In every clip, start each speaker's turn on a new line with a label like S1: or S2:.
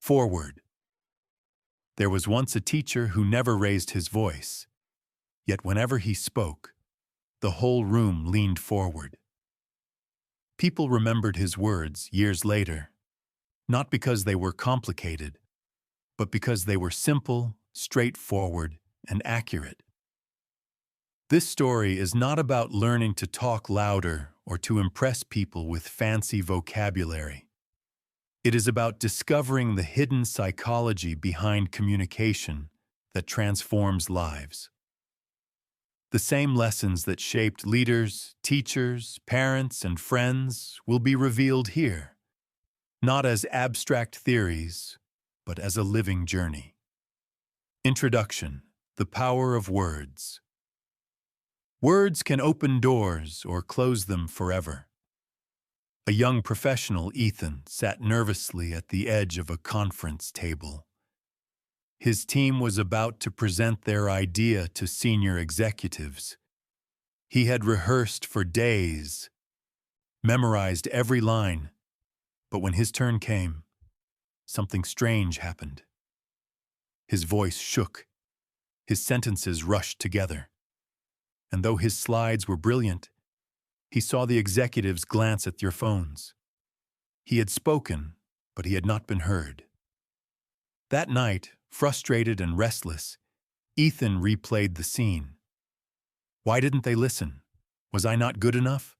S1: Forward. There was once a teacher who never raised his voice, yet whenever he spoke, the whole room leaned forward. People remembered his words years later, not because they were complicated, but because they were simple, straightforward, and accurate. This story is not about learning to talk louder or to impress people with fancy vocabulary. It is about discovering the hidden psychology behind communication that transforms lives. The same lessons that shaped leaders, teachers, parents, and friends will be revealed here, not as abstract theories, but as a living journey. Introduction: The power of words. Words can open doors or close them forever. A young professional, Ethan, sat nervously at the edge of a conference table. His team was about to present their idea to senior executives. He had rehearsed for days, memorized every line, but when his turn came, something strange happened. His voice shook, his sentences rushed together, and though his slides were brilliant, he saw the executives glance at their phones. He had spoken, but he had not been heard. That night, frustrated and restless, Ethan replayed the scene. Why didn't they listen? Was I not good enough?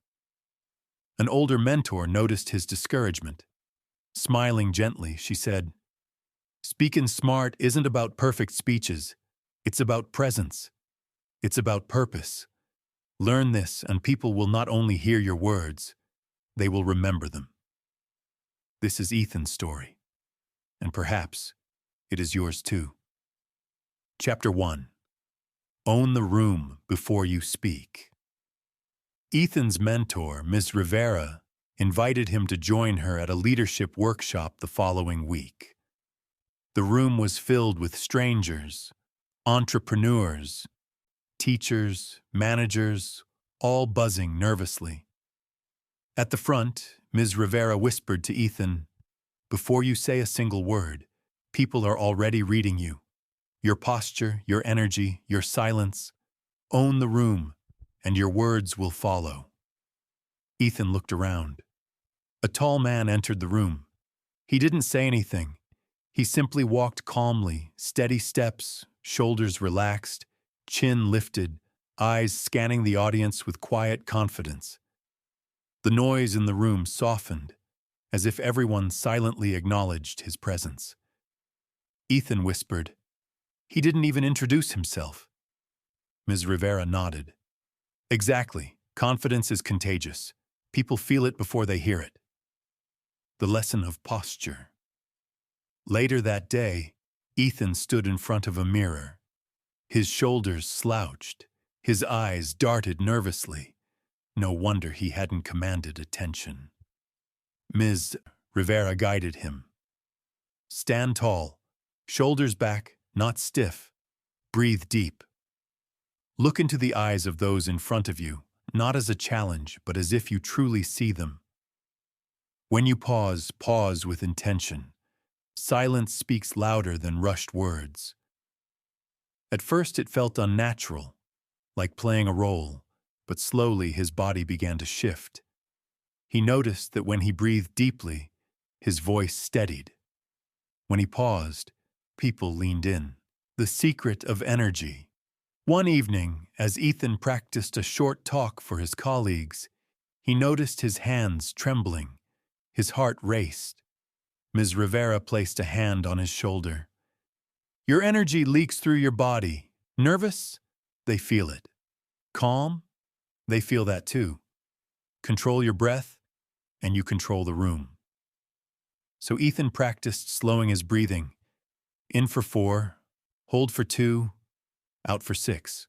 S1: An older mentor noticed his discouragement. Smiling gently, she said, "Speaking smart isn't about perfect speeches. It's about presence. It's about purpose. Learn this, and people will not only hear your words, they will remember them." This is Ethan's story, and perhaps it is yours too. Chapter 1. Own the room before you speak. Ethan's mentor, Ms. Rivera, invited him to join her at a leadership workshop the following week. The room was filled with strangers, entrepreneurs, teachers, managers, all buzzing nervously. At the front, Ms. Rivera whispered to Ethan, "Before you say a single word, people are already reading you. Your posture, your energy, your silence. Own the room, and your words will follow." Ethan looked around. A tall man entered the room. He didn't say anything. He simply walked calmly, steady steps, shoulders relaxed, chin lifted, eyes scanning the audience with quiet confidence. The noise in the room softened, as if everyone silently acknowledged his presence. Ethan whispered, "He didn't even introduce himself." Ms. Rivera nodded. "Exactly. Confidence is contagious. People feel it before they hear it." The lesson of posture. Later that day, Ethan stood in front of a mirror. His shoulders slouched, his eyes darted nervously. No wonder he hadn't commanded attention. Ms. Rivera guided him. "Stand tall, shoulders back, not stiff. Breathe deep. Look into the eyes of those in front of you, not as a challenge, but as if you truly see them. When you pause, pause with intention. Silence speaks louder than rushed words." At first it felt unnatural, like playing a role, but slowly his body began to shift. He noticed that when he breathed deeply, his voice steadied. When he paused, people leaned in. The secret of energy. One evening, as Ethan practiced a short talk for his colleagues, he noticed his hands trembling. His heart raced. Ms. Rivera placed a hand on his shoulder. "Your energy leaks through your body. Nervous? They feel it. Calm? They feel that too. Control your breath, and you control the room." So Ethan practiced slowing his breathing. In for 4, hold for 2, out for 6.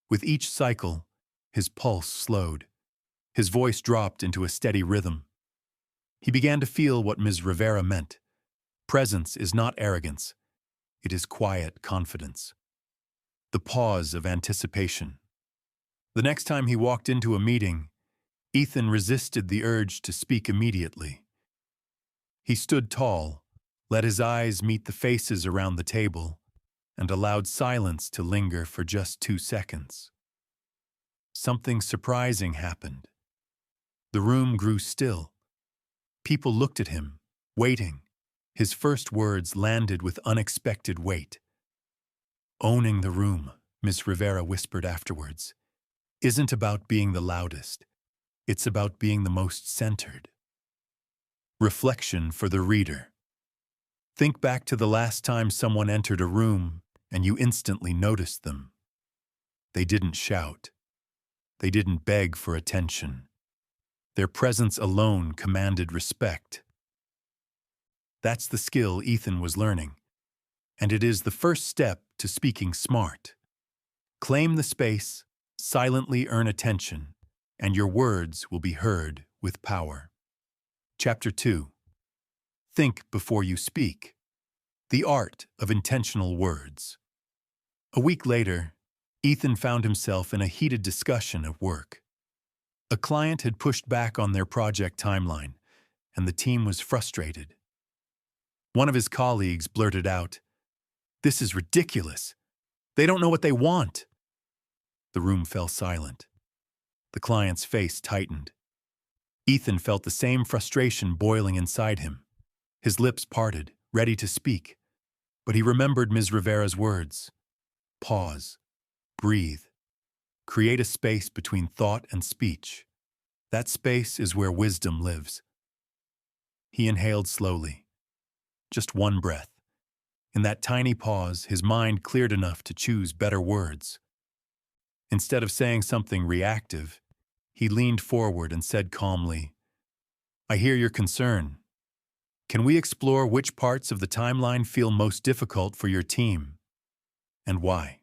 S1: With each cycle, his pulse slowed. His voice dropped into a steady rhythm. He began to feel what Ms. Rivera meant. Presence is not arrogance. It is quiet confidence. The pause of anticipation. The next time he walked into a meeting, Ethan resisted the urge to speak immediately. He stood tall, let his eyes meet the faces around the table, and allowed silence to linger for just 2 seconds. Something surprising happened. The room grew still. People looked at him, waiting. His first words landed with unexpected weight. "Owning the room," Miss Rivera whispered afterwards, "isn't about being the loudest. It's about being the most centered." Reflection for the reader. Think back to the last time someone entered a room and you instantly noticed them. They didn't shout. They didn't beg for attention. Their presence alone commanded respect. That's the skill Ethan was learning, and it is the first step to speaking smart. Claim the space, silently earn attention, and your words will be heard with power. Chapter 2. Think before you speak. The art of intentional words. A week later, Ethan found himself in a heated discussion at work. A client had pushed back on their project timeline, and the team was frustrated. One of his colleagues blurted out, "This is ridiculous. They don't know what they want." The room fell silent. The client's face tightened. Ethan felt the same frustration boiling inside him. His lips parted, ready to speak. But he remembered Ms. Rivera's words. Pause. Breathe. Create a space between thought and speech. That space is where wisdom lives. He inhaled slowly. Just one breath. In that tiny pause, his mind cleared enough to choose better words. Instead of saying something reactive, he leaned forward and said calmly, "I hear your concern. Can we explore which parts of the timeline feel most difficult for your team, and why?"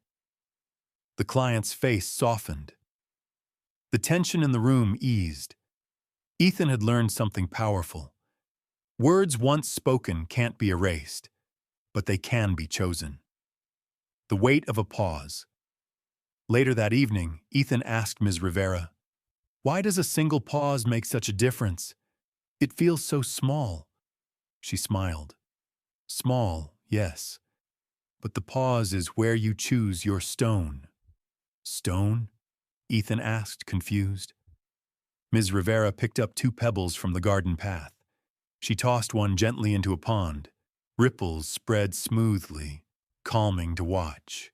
S1: The client's face softened. The tension in the room eased. Ethan had learned something powerful. Words once spoken can't be erased, but they can be chosen. The weight of a pause. Later that evening, Ethan asked Ms. Rivera, "Why does a single pause make such a difference? It feels so small." She smiled. "Small, yes, but the pause is where you choose your stone." "Stone?" Ethan asked, confused. Ms. Rivera picked up 2 pebbles from the garden path. She tossed one gently into a pond. Ripples spread smoothly, calming to watch.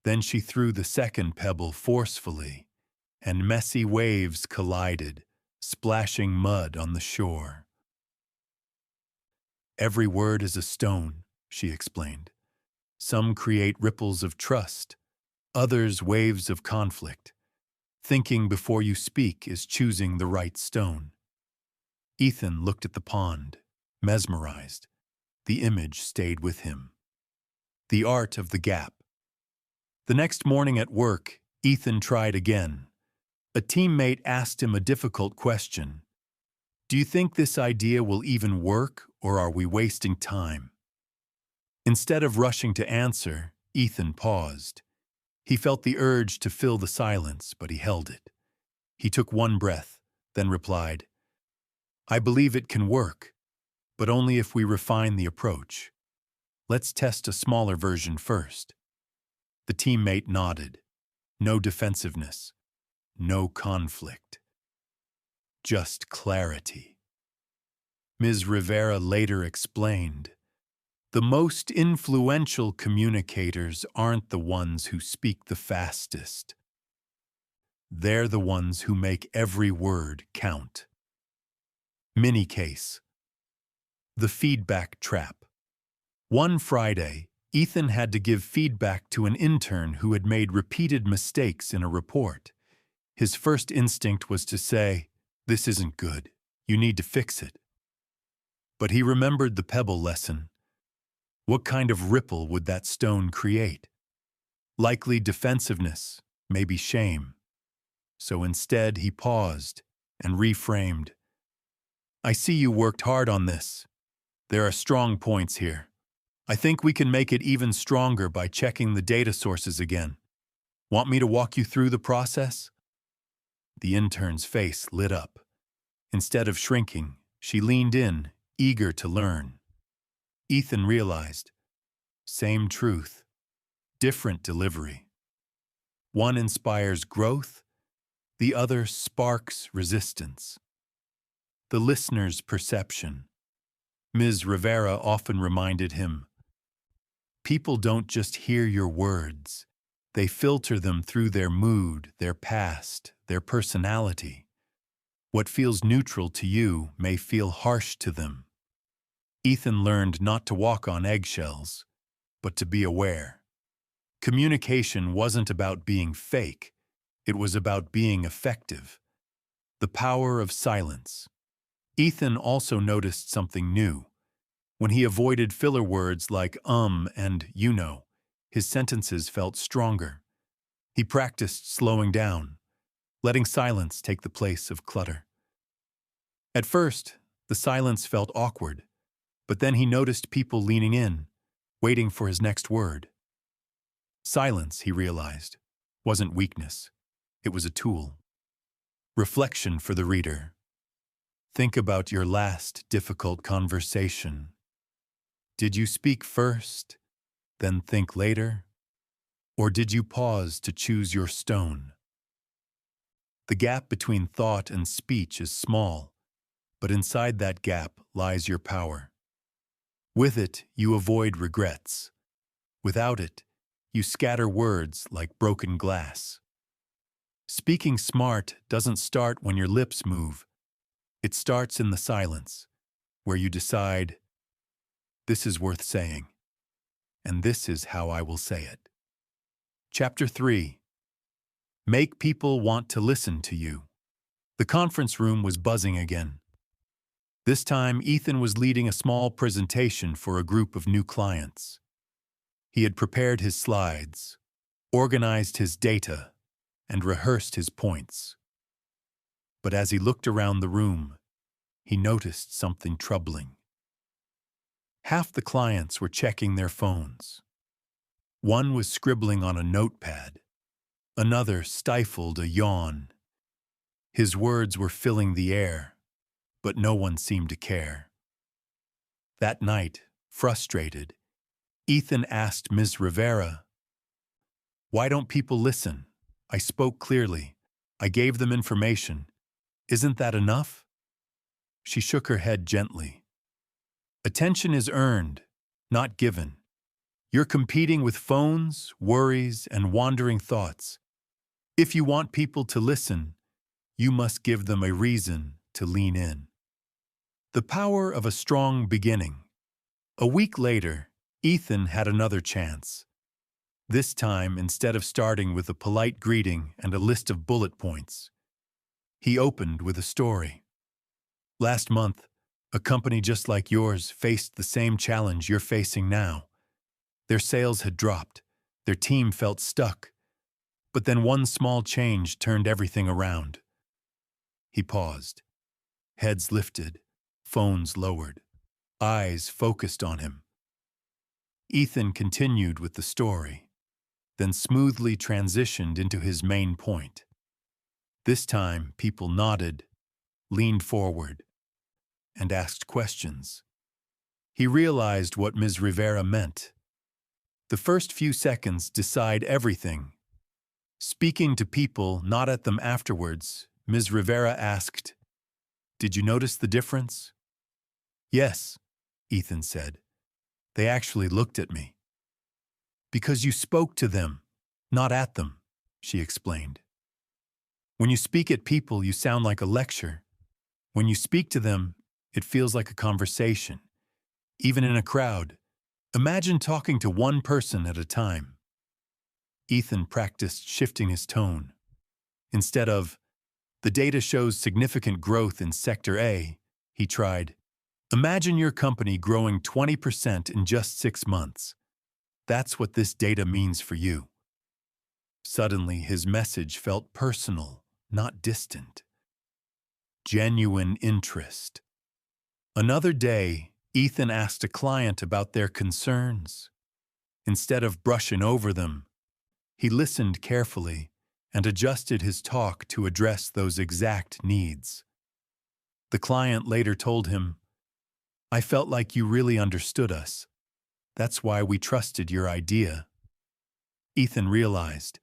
S1: Then she threw the second pebble forcefully, and messy waves collided, splashing mud on the shore. "Every word is a stone," she explained. "Some create ripples of trust, others waves of conflict. Thinking before you speak is choosing the right stone." Ethan looked at the pond, mesmerized. The image stayed with him. The art of the gap. The next morning at work, Ethan tried again. A teammate asked him a difficult question. "Do you think this idea will even work, or are we wasting time?" Instead of rushing to answer, Ethan paused. He felt the urge to fill the silence, but he held it. He took one breath, then replied, "I believe it can work, but only if we refine the approach. Let's test a smaller version first." The teammate nodded. No defensiveness. No conflict. Just clarity. Ms. Rivera later explained, "The most influential communicators aren't the ones who speak the fastest. They're the ones who make every word count." Mini case. The feedback trap. One Friday, Ethan had to give feedback to an intern who had made repeated mistakes in a report. His first instinct was to say, "This isn't good. You need to fix it." But he remembered the pebble lesson. What kind of ripple would that stone create? Likely defensiveness, maybe shame. So instead, he paused and reframed. "I see you worked hard on this. There are strong points here. I think we can make it even stronger by checking the data sources again. Want me to walk you through the process?" The intern's face lit up. Instead of shrinking, she leaned in, eager to learn. Ethan realized, same truth, different delivery. One inspires growth, the other sparks resistance. The listener's perception. Ms. Rivera often reminded him, people don't just hear your words, they filter them through their mood, their past, their personality. What feels neutral to you may feel harsh to them. Ethan learned not to walk on eggshells, but to be aware. Communication wasn't about being fake, it was about being effective. The power of silence. Ethan also noticed something new. When he avoided filler words like and you know, his sentences felt stronger. He practiced slowing down, letting silence take the place of clutter. At first, the silence felt awkward, but then he noticed people leaning in, waiting for his next word. Silence, he realized, wasn't weakness. It was a tool. Reflection for the reader. Think about your last difficult conversation. Did you speak first, then think later? Or did you pause to choose your stone? The gap between thought and speech is small, but inside that gap lies your power. With it, you avoid regrets. Without it, you scatter words like broken glass. Speaking smart doesn't start when your lips move. It starts in the silence, where you decide, this is worth saying, and this is how I will say it. Chapter 3. Make people want to listen to you. The conference room was buzzing again. This time, Ethan was leading a small presentation for a group of new clients. He had prepared his slides, organized his data, and rehearsed his points. But as he looked around the room, he noticed something troubling. Half the clients were checking their phones. One was scribbling on a notepad. Another stifled a yawn. His words were filling the air, but no one seemed to care. That night, frustrated, Ethan asked Ms. Rivera, "Why don't people listen? I spoke clearly. I gave them information. Isn't that enough?" She shook her head gently. Attention is earned, not given. You're competing with phones, worries, and wandering thoughts. If you want people to listen, you must give them a reason to lean in. The power of a strong beginning. A week later, Ethan had another chance. This time, instead of starting with a polite greeting and a list of bullet points, he opened with a story. Last month, a company just like yours faced the same challenge you're facing now. Their sales had dropped. Their team felt stuck. But then one small change turned everything around. He paused. Heads lifted, phones lowered, eyes focused on him. Ethan continued with the story, then smoothly transitioned into his main point. This time, people nodded, leaned forward, and asked questions. He realized what Ms. Rivera meant. The first few seconds decide everything. Speaking to people, not at them afterwards, Ms. Rivera asked, "Did you notice the difference?" "Yes," Ethan said. "They actually looked at me." "Because you spoke to them, not at them," she explained. When you speak at people, you sound like a lecture. When you speak to them, it feels like a conversation. Even in a crowd, imagine talking to one person at a time. Ethan practiced shifting his tone. Instead of, "The data shows significant growth in Sector A," he tried, "Imagine your company growing 20% in just 6 months. That's what this data means for you." Suddenly, his message felt personal, not distant. Genuine interest. Another day, Ethan asked a client about their concerns. Instead of brushing over them, he listened carefully and adjusted his talk to address those exact needs. The client later told him, I felt like you really understood us. That's why we trusted your idea. Ethan realized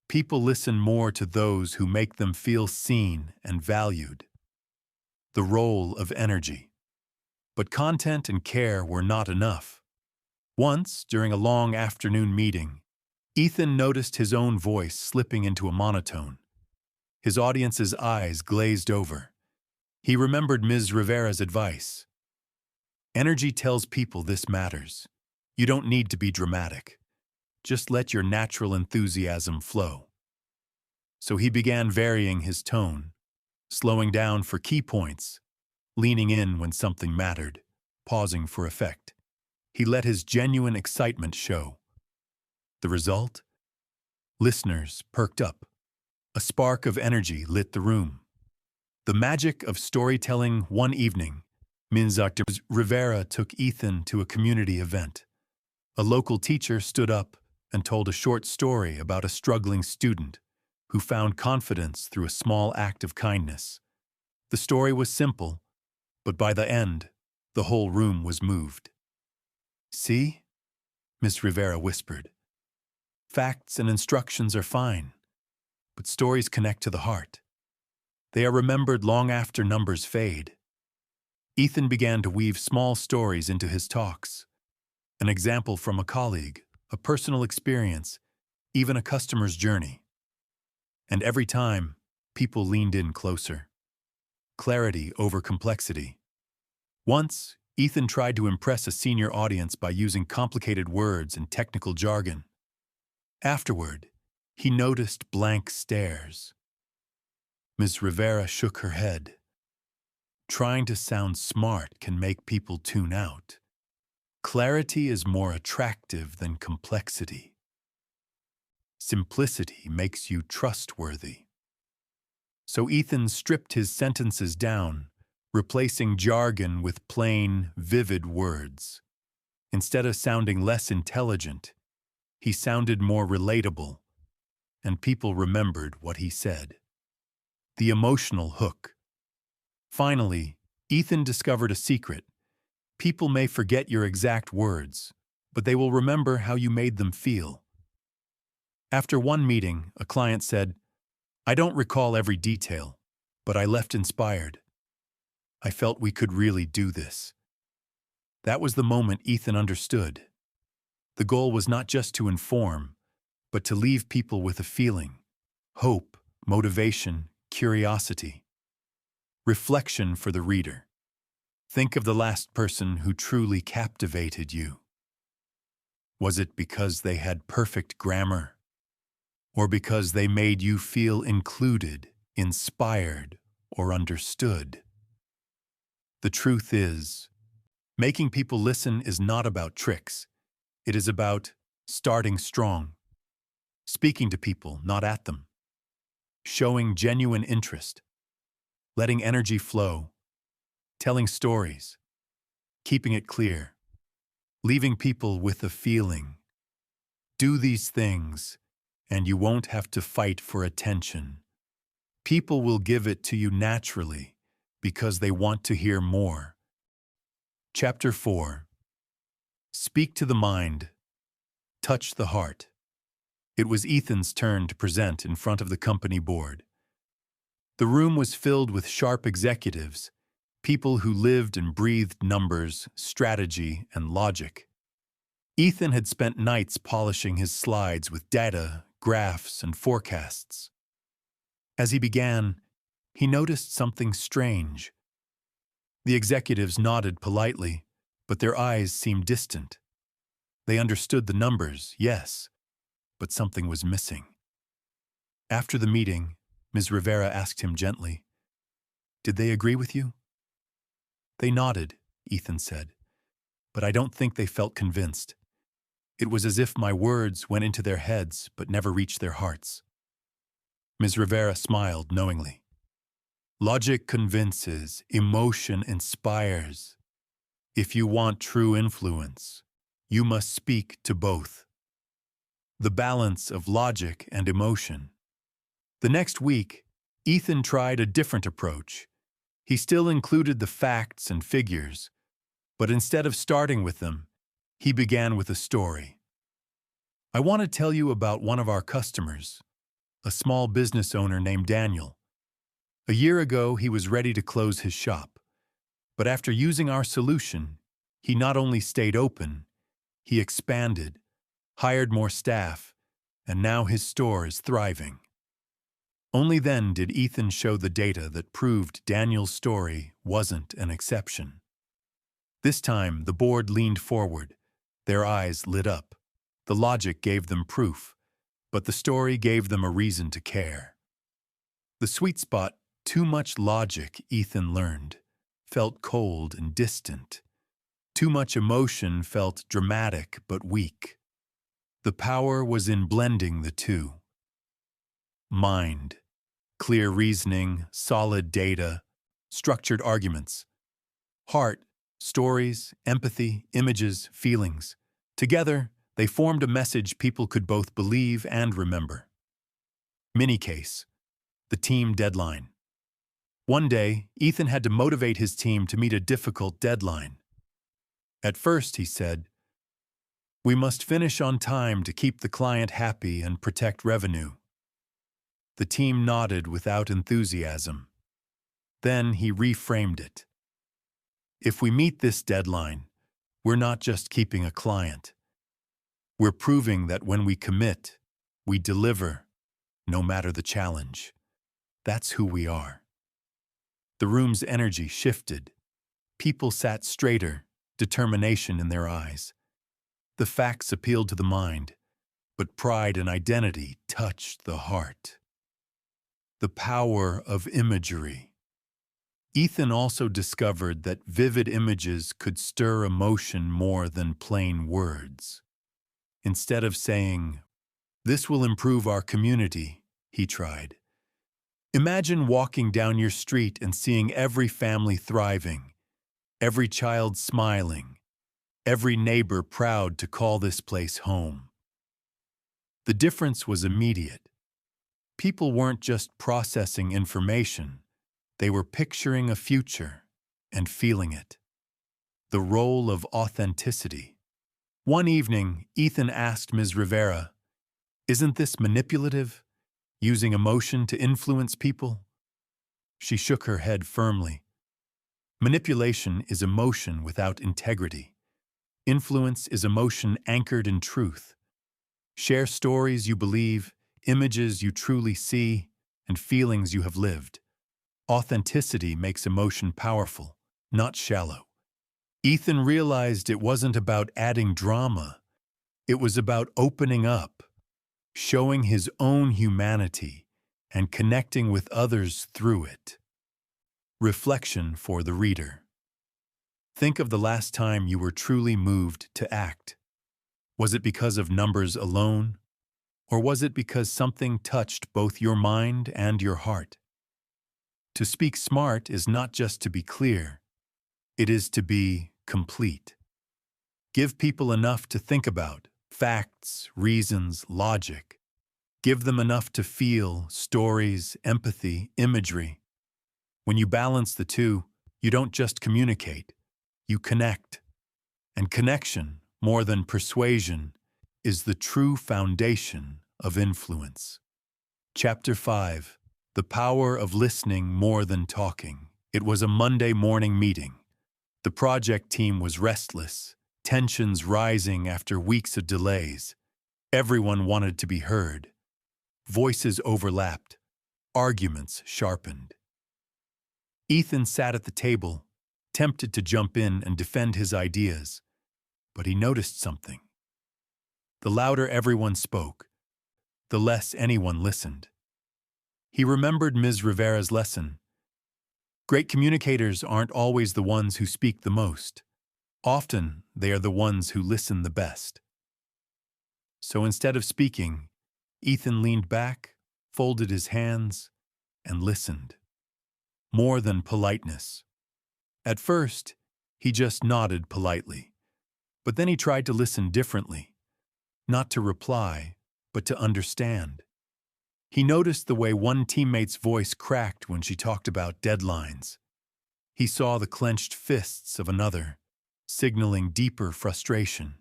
S1: people listen more to those who make them feel seen and valued. The role of energy. But content and care were not enough. Once, during a long afternoon meeting, Ethan noticed his own voice slipping into a monotone. His audience's eyes glazed over. He remembered Ms. Rivera's advice. Energy tells people this matters. You don't need to be dramatic. Just let your natural enthusiasm flow. So he began varying his tone, slowing down for key points, leaning in when something mattered, pausing for effect. He let his genuine excitement show. The result? Listeners perked up. A spark of energy lit the room. The magic of storytelling. One evening, Ms. Rivera took Ethan to a community event. A local teacher stood up and told a short story about a struggling student who found confidence through a small act of kindness. The story was simple, but by the end, the whole room was moved. "See?" Miss Rivera whispered. "Facts and instructions are fine, but stories connect to the heart. They are remembered long after numbers fade." Ethan began to weave small stories into his talks. An example from a colleague, a personal experience, even a customer's journey. And every time, people leaned in closer. Clarity over complexity. Once, Ethan tried to impress a senior audience by using complicated words and technical jargon. Afterward, he noticed blank stares. Ms. Rivera shook her head. Trying to sound smart can make people tune out. Clarity is more attractive than complexity. Simplicity makes you trustworthy. So Ethan stripped his sentences down, replacing jargon with plain, vivid words. Instead of sounding less intelligent, he sounded more relatable, and people remembered what he said. The emotional hook. Finally, Ethan discovered a secret. People may forget your exact words, but they will remember how you made them feel. After one meeting, a client said, "I don't recall every detail, but I left inspired. I felt we could really do this." That was the moment Ethan understood. The goal was not just to inform, but to leave people with a feeling, hope, motivation, curiosity. Reflection for the reader. Think of the last person who truly captivated you. Was it because they had perfect grammar? Or because they made you feel included, inspired, or understood? The truth is, making people listen is not about tricks. It is about starting strong, speaking to people, not at them, showing genuine interest, letting energy flow, telling stories, keeping it clear, leaving people with a feeling. Do these things, and you won't have to fight for attention. People will give it to you naturally because they want to hear more. Chapter 4. Speak to the mind. Touch the heart. It was Ethan's turn to present in front of the company board. The room was filled with sharp executives, people who lived and breathed numbers, strategy, and logic. Ethan had spent nights polishing his slides with data, graphs, and forecasts. As he began, he noticed something strange. The executives nodded politely, but their eyes seemed distant. They understood the numbers, yes, but something was missing. After the meeting, Ms. Rivera asked him gently, "Did they agree with you?" "They nodded," Ethan said, "but I don't think they felt convinced. It was as if my words went into their heads but never reached their hearts." Ms. Rivera smiled knowingly. "Logic convinces, emotion inspires. If you want true influence, you must speak to both." The balance of logic and emotion. The next week, Ethan tried a different approach. He still included the facts and figures, But instead of starting with them, he began with a story. I want to tell you about one of our customers, a small business owner named Daniel. A year ago, he was ready to close his shop. But after using our solution, he not only stayed open, he expanded, hired more staff, and now his store is thriving. Only then did Ethan show the data that proved Daniel's story wasn't an exception. This time, the board leaned forward. Their eyes lit up. The logic gave them proof, but the story gave them a reason to care. The sweet spot, too much logic, Ethan learned, felt cold and distant. Too much emotion felt dramatic but weak. The power was in blending the two. Mind, clear reasoning, solid data, structured arguments. Heart, stories, empathy, images, feelings. Together, they formed a message people could both believe and remember. Mini case, the team deadline. One day, Ethan had to motivate his team to meet a difficult deadline. At first, he said, "We must finish on time to keep the client happy and protect revenue." The team nodded without enthusiasm. Then he reframed it. "If we meet this deadline, we're not just keeping a client. We're proving that when we commit, we deliver, no matter the challenge. That's who we are." The room's energy shifted. People sat straighter, determination in their eyes. The facts appealed to the mind, but pride and identity touched the heart. The power of imagery. Ethan also discovered that vivid images could stir emotion more than plain words. Instead of saying, "This will improve our community," he tried. Imagine walking down your street and seeing every family thriving, every child smiling, every neighbor proud to call this place home. The difference was immediate. People weren't just processing information, they were picturing a future and feeling it. The role of authenticity. One evening, Ethan asked Ms. Rivera, "Isn't this manipulative, using emotion to influence people?" She shook her head firmly. Manipulation is emotion without integrity. Influence is emotion anchored in truth. Share stories you believe, images you truly see, and feelings you have lived. Authenticity makes emotion powerful, not shallow. Ethan realized it wasn't about adding drama. It was about opening up, showing his own humanity, and connecting with others through it. Reflection for the reader. Think of the last time you were truly moved to act. Was it because of numbers alone? Or was it because something touched both your mind and your heart? To speak smart is not just to be clear. It is to be complete. Give people enough to think about, facts, reasons, logic. Give them enough to feel, stories, empathy, imagery. When you balance the two, you don't just communicate, you connect. And connection, more than persuasion, is the true foundation of influence. Chapter 5. The Power of Listening More Than Talking. It was a Monday morning meeting. The project team was restless, tensions rising after weeks of delays. Everyone wanted to be heard. Voices overlapped, arguments sharpened. Ethan sat at the table, tempted to jump in and defend his ideas, but he noticed something. The louder everyone spoke, the less anyone listened. He remembered Ms. Rivera's lesson. Great communicators aren't always the ones who speak the most. Often, they are the ones who listen the best. So instead of speaking, Ethan leaned back, folded his hands, and listened. More than politeness. At first, he just nodded politely, but then he tried to listen differently, not to reply, but to understand. He noticed the way one teammate's voice cracked when she talked about deadlines. He saw the clenched fists of another, signaling deeper frustration.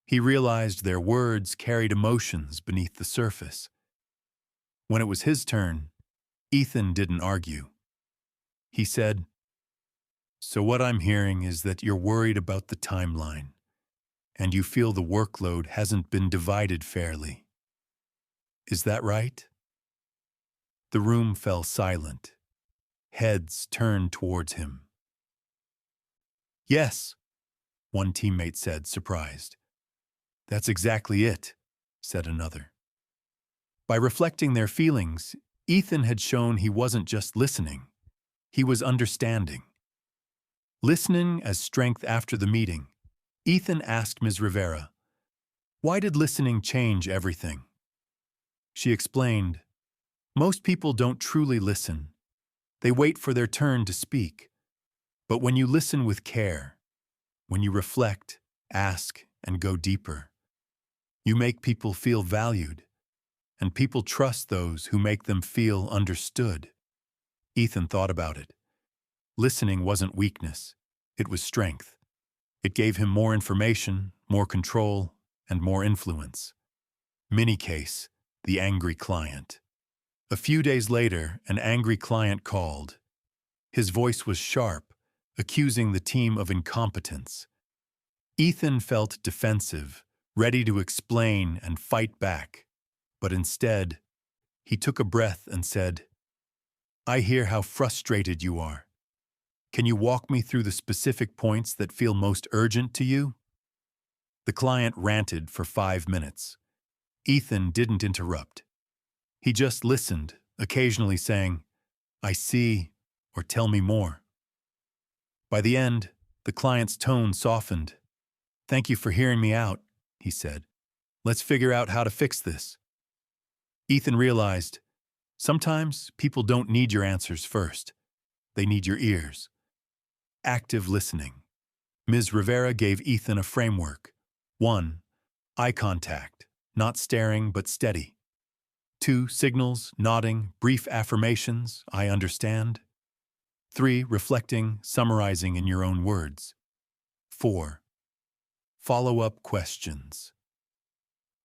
S1: He realized their words carried emotions beneath the surface. When it was his turn, Ethan didn't argue. He said, "So what I'm hearing is that you're worried about the timeline, and you feel the workload hasn't been divided fairly. Is that right?" The room fell silent. Heads turned towards him. "Yes," one teammate said, surprised. "That's exactly it," said another. By reflecting their feelings, Ethan had shown he wasn't just listening, he was understanding. Listening as strength after the meeting, Ethan asked Ms. Rivera, "Why did listening change everything?" She explained, "Most people don't truly listen. They wait for their turn to speak. But when you listen with care, when you reflect, ask, and go deeper, you make people feel valued, and people trust those who make them feel understood." Ethan thought about it. Listening wasn't weakness, it was strength. It gave him more information, more control, and more influence. Mini case, the angry client. A few days later, an angry client called. His voice was sharp, accusing the team of incompetence. Ethan felt defensive, ready to explain and fight back. But instead, he took a breath and said, "I hear how frustrated you are. Can you walk me through the specific points that feel most urgent to you?" The client ranted for 5 minutes. Ethan didn't interrupt. He just listened, occasionally saying, "I see," or "Tell me more." By the end, the client's tone softened. "Thank you for hearing me out," he said. "Let's figure out how to fix this." Ethan realized, sometimes people don't need your answers first. They need your ears. Active listening. Ms. Rivera gave Ethan a framework. 1. Eye contact, not staring but steady. 2. Signals, nodding, brief affirmations, "I understand." 3. Reflecting, summarizing in your own words. 4. Follow-up questions.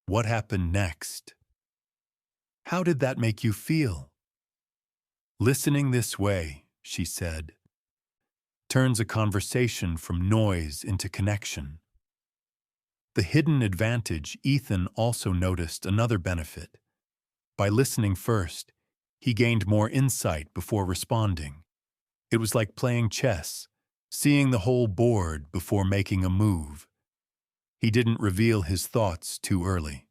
S1: What happened next? How did that make you feel? Listening this way, she said, turns a conversation from noise into connection. The hidden advantage, Ethan also noticed another benefit. By listening first, he gained more insight before responding. It was like playing chess, seeing the whole board before making a move. He didn't reveal his thoughts too early.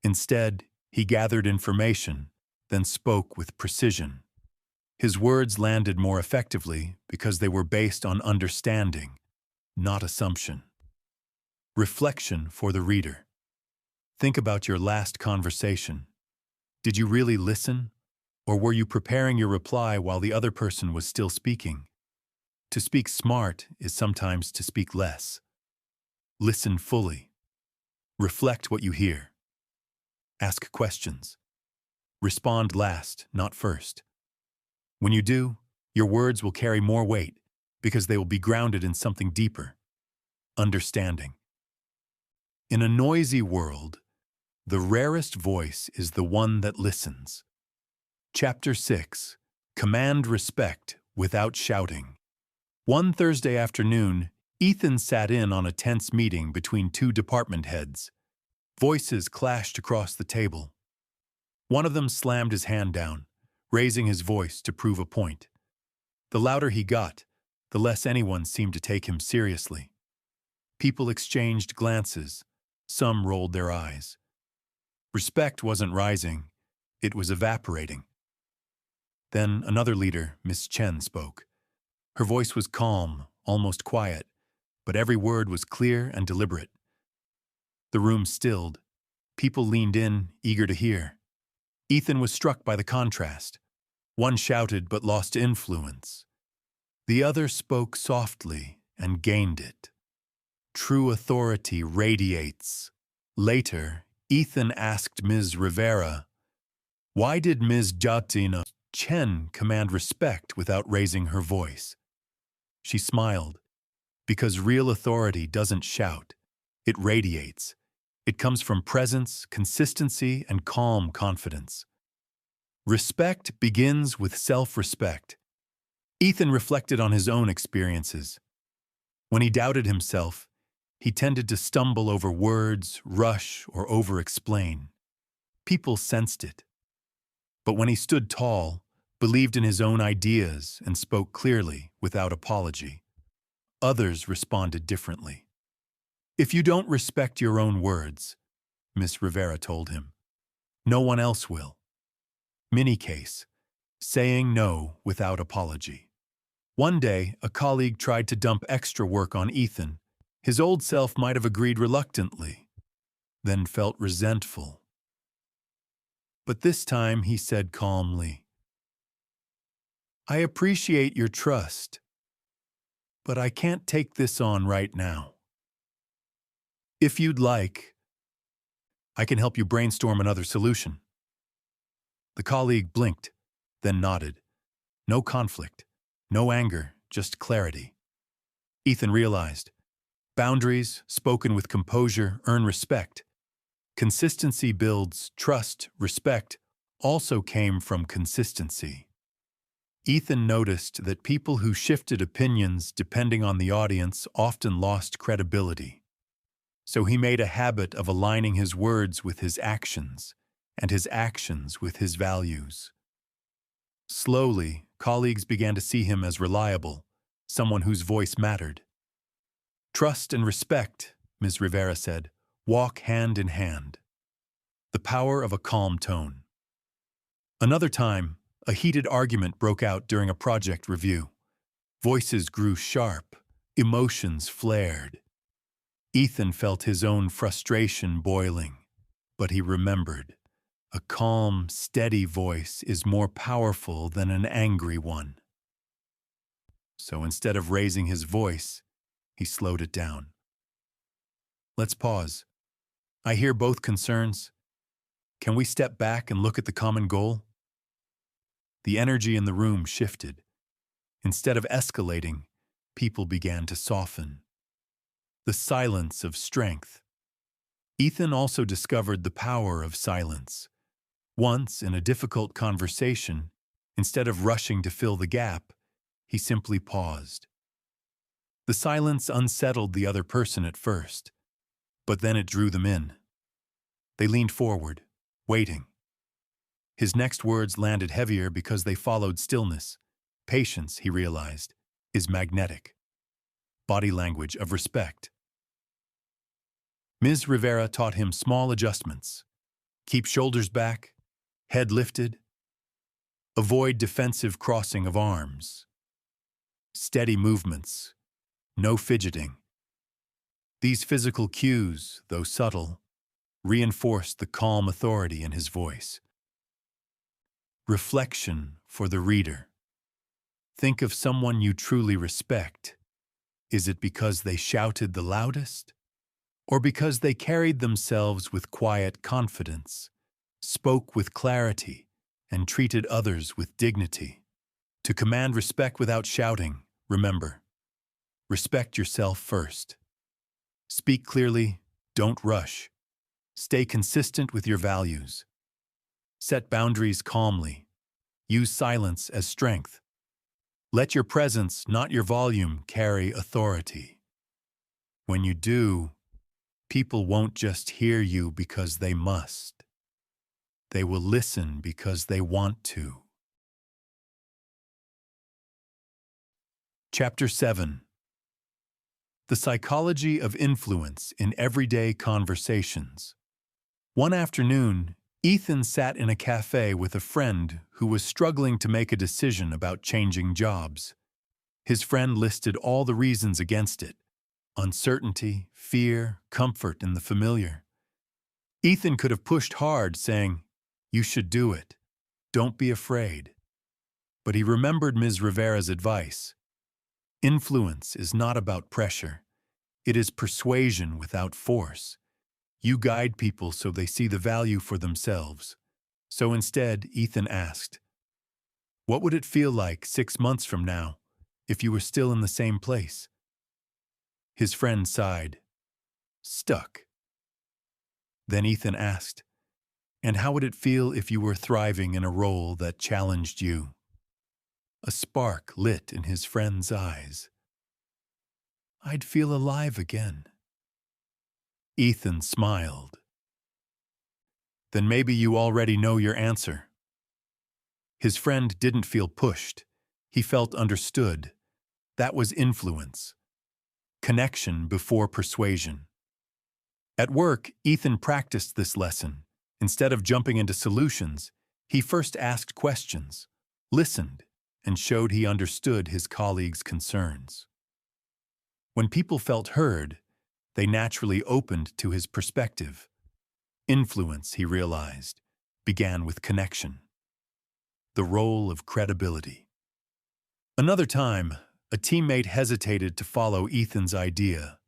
S1: Instead, he gathered information, then spoke with precision. His words landed more effectively because they were based on understanding, not assumption. Reflection for the reader. Think about your last conversation. Did you really listen, or were you preparing your reply while the other person was still speaking? To speak smart is sometimes to speak less. Listen fully. Reflect what you hear. Ask questions. Respond last, not first. When you do, your words will carry more weight because they will be grounded in something deeper. Understanding. In a noisy world, the rarest voice is the one that listens. Chapter 6. Command respect without shouting. One Thursday afternoon, Ethan sat in on a tense meeting between two department heads. Voices clashed across the table. One of them slammed his hand down, raising his voice to prove a point. The louder he got, the less anyone seemed to take him seriously. People exchanged glances. Some rolled their eyes. Respect wasn't rising, it was evaporating. Then another leader, Miss Chen, spoke. Her voice was calm, almost quiet, but every word was clear and deliberate. The room stilled. People leaned in, eager to hear. Ethan was struck by the contrast. One shouted but lost influence. The other spoke softly and gained it. True authority radiates. Later, Ethan asked Ms. Rivera, "Why did Ms. Jatina Chen command respect without raising her voice?" She smiled. Because real authority doesn't shout, it radiates. It comes from presence, consistency, and calm confidence. Respect begins with self-respect. Ethan reflected on his own experiences. When he doubted himself, he tended to stumble over words, rush, or over-explain. People sensed it. But when he stood tall, believed in his own ideas, and spoke clearly without apology, others responded differently. "If you don't respect your own words," Miss Rivera told him, "no one else will." Mini case, saying no without apology. One day, a colleague tried to dump extra work on Ethan. His old self might have agreed reluctantly, then felt resentful. But this time he said calmly, "I appreciate your trust, but I can't take this on right now. If you'd like, I can help you brainstorm another solution." The colleague blinked, then nodded. No conflict, no anger, just clarity. Ethan realized, boundaries, spoken with composure, earn respect. Consistency builds trust, respect also came from consistency. Ethan noticed that people who shifted opinions depending on the audience often lost credibility. So he made a habit of aligning his words with his actions, and his actions with his values. Slowly, colleagues began to see him as reliable, someone whose voice mattered. "Trust and respect," Ms. Rivera said, "walk hand in hand." The power of a calm tone. Another time, a heated argument broke out during a project review. Voices grew sharp, emotions flared. Ethan felt his own frustration boiling, but he remembered, a calm, steady voice is more powerful than an angry one. So instead of raising his voice, he slowed it down. "Let's pause. I hear both concerns. Can we step back and look at the common goal?" The energy in the room shifted. Instead of escalating, people began to soften. The silence of strength. Ethan also discovered the power of silence. Once, in a difficult conversation, instead of rushing to fill the gap, he simply paused. The silence unsettled the other person at first, but then it drew them in. They leaned forward, waiting. His next words landed heavier because they followed stillness. Patience, he realized, is magnetic. Body language of respect. Ms. Rivera taught him small adjustments. Keep shoulders back, head lifted. Avoid defensive crossing of arms. Steady movements, no fidgeting. These physical cues, though subtle, reinforced the calm authority in his voice. Reflection for the reader. Think of someone you truly respect. Is it because they shouted the loudest? Or because they carried themselves with quiet confidence, spoke with clarity, and treated others with dignity? To command respect without shouting, remember, respect yourself first. Speak clearly, don't rush. Stay consistent with your values. Set boundaries calmly. Use silence as strength. Let your presence, not your volume, carry authority. When you do, people won't just hear you because they must. They will listen because they want to. Chapter 7. The Psychology of Influence in Everyday Conversations. One afternoon, Ethan sat in a cafe with a friend who was struggling to make a decision about changing jobs. His friend listed all the reasons against it: uncertainty, fear, comfort in the familiar. Ethan could have pushed hard, saying, "You should do it. Don't be afraid." But he remembered Ms. Rivera's advice. Influence is not about pressure. It is persuasion without force. You guide people so they see the value for themselves. So instead, Ethan asked, "What would it feel like 6 months from now if you were still in the same place?" His friend sighed. Stuck. Then Ethan asked, "And how would it feel if you were thriving in a role that challenged you?" A spark lit in his friend's eyes. "I'd feel alive again." Ethan smiled. "Then maybe you already know your answer." His friend didn't feel pushed. He felt understood. That was influence. Connection before persuasion. At work, Ethan practiced this lesson. Instead of jumping into solutions, he first asked questions, listened, and showed he understood his colleagues' concerns. When people felt heard, they naturally opened to his perspective. Influence, he realized, began with connection. The role of credibility. Another time, a teammate hesitated to follow Ethan's idea.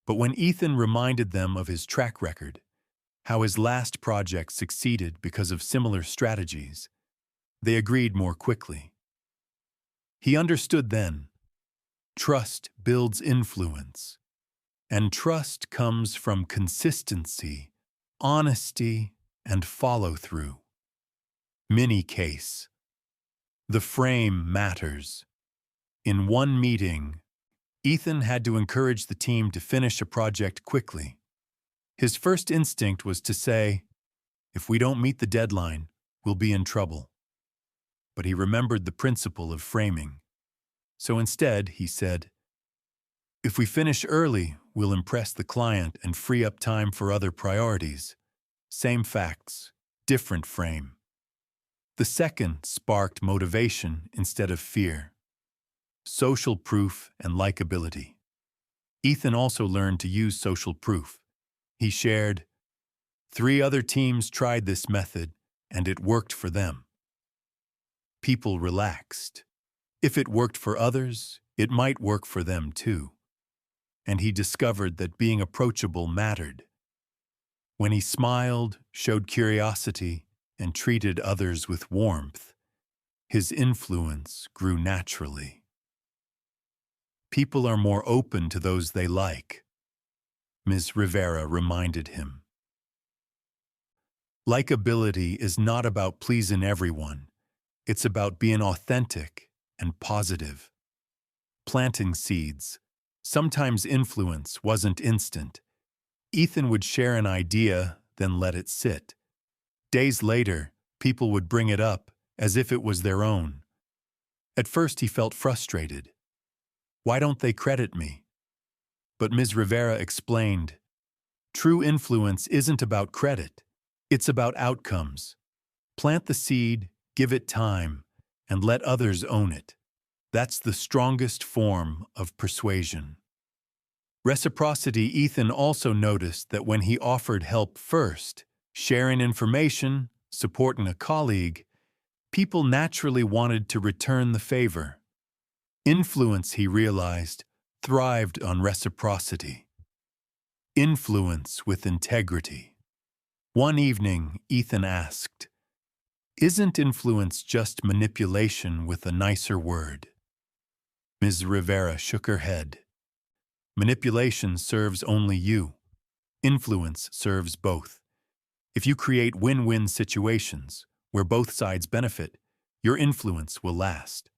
S1: But when Ethan reminded them of his track record, how his last project succeeded because of similar strategies, they agreed more quickly. He understood then, trust builds influence, and trust comes from consistency, honesty, and follow-through. Mini case. The frame matters. In one meeting, Ethan had to encourage the team to finish a project quickly. His first instinct was to say, "If we don't meet the deadline, we'll be in trouble." But he remembered the principle of framing. So instead, he said, "If we finish early, we'll impress the client and free up time for other priorities." Same facts, different frame. The second sparked motivation instead of fear. Social proof and likability. Ethan also learned to use social proof. He shared, "3 other teams tried this method, and it worked for them." People relaxed. If it worked for others, it might work for them too. And he discovered that being approachable mattered. When he smiled, showed curiosity, and treated others with warmth, his influence grew naturally. People are more open to those they like, Ms. Rivera reminded him. Likability is not about pleasing everyone. It's about being authentic and positive. Planting seeds. Sometimes influence wasn't instant. Ethan would share an idea, then let it sit. Days later, people would bring it up as if it was their own. At first he felt frustrated. Why don't they credit me? But Ms. Rivera explained, true influence isn't about credit. It's about outcomes. Plant the seed, give it time, and let others own it. That's the strongest form of persuasion. Reciprocity. Ethan also noticed that when he offered help first, sharing information, supporting a colleague, people naturally wanted to return the favor. Influence, he realized, thrived on reciprocity. Influence with integrity. One evening, Ethan asked, "Isn't influence just manipulation with a nicer word?" Ms. Rivera shook her head. Manipulation serves only you. Influence serves both. If you create win-win situations where both sides benefit, your influence will last.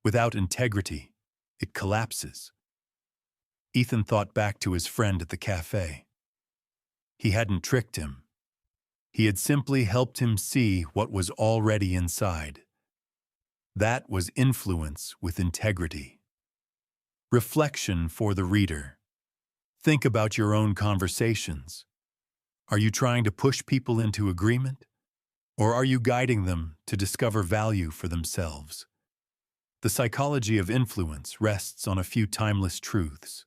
S1: Without integrity, it collapses. Ethan thought back to his friend at the cafe. He hadn't tricked him. He had simply helped him see what was already inside. That was influence with integrity. Reflection for the reader. Think about your own conversations. Are you trying to push people into agreement? Or are you guiding them to discover value for themselves? The psychology of influence rests on a few timeless truths.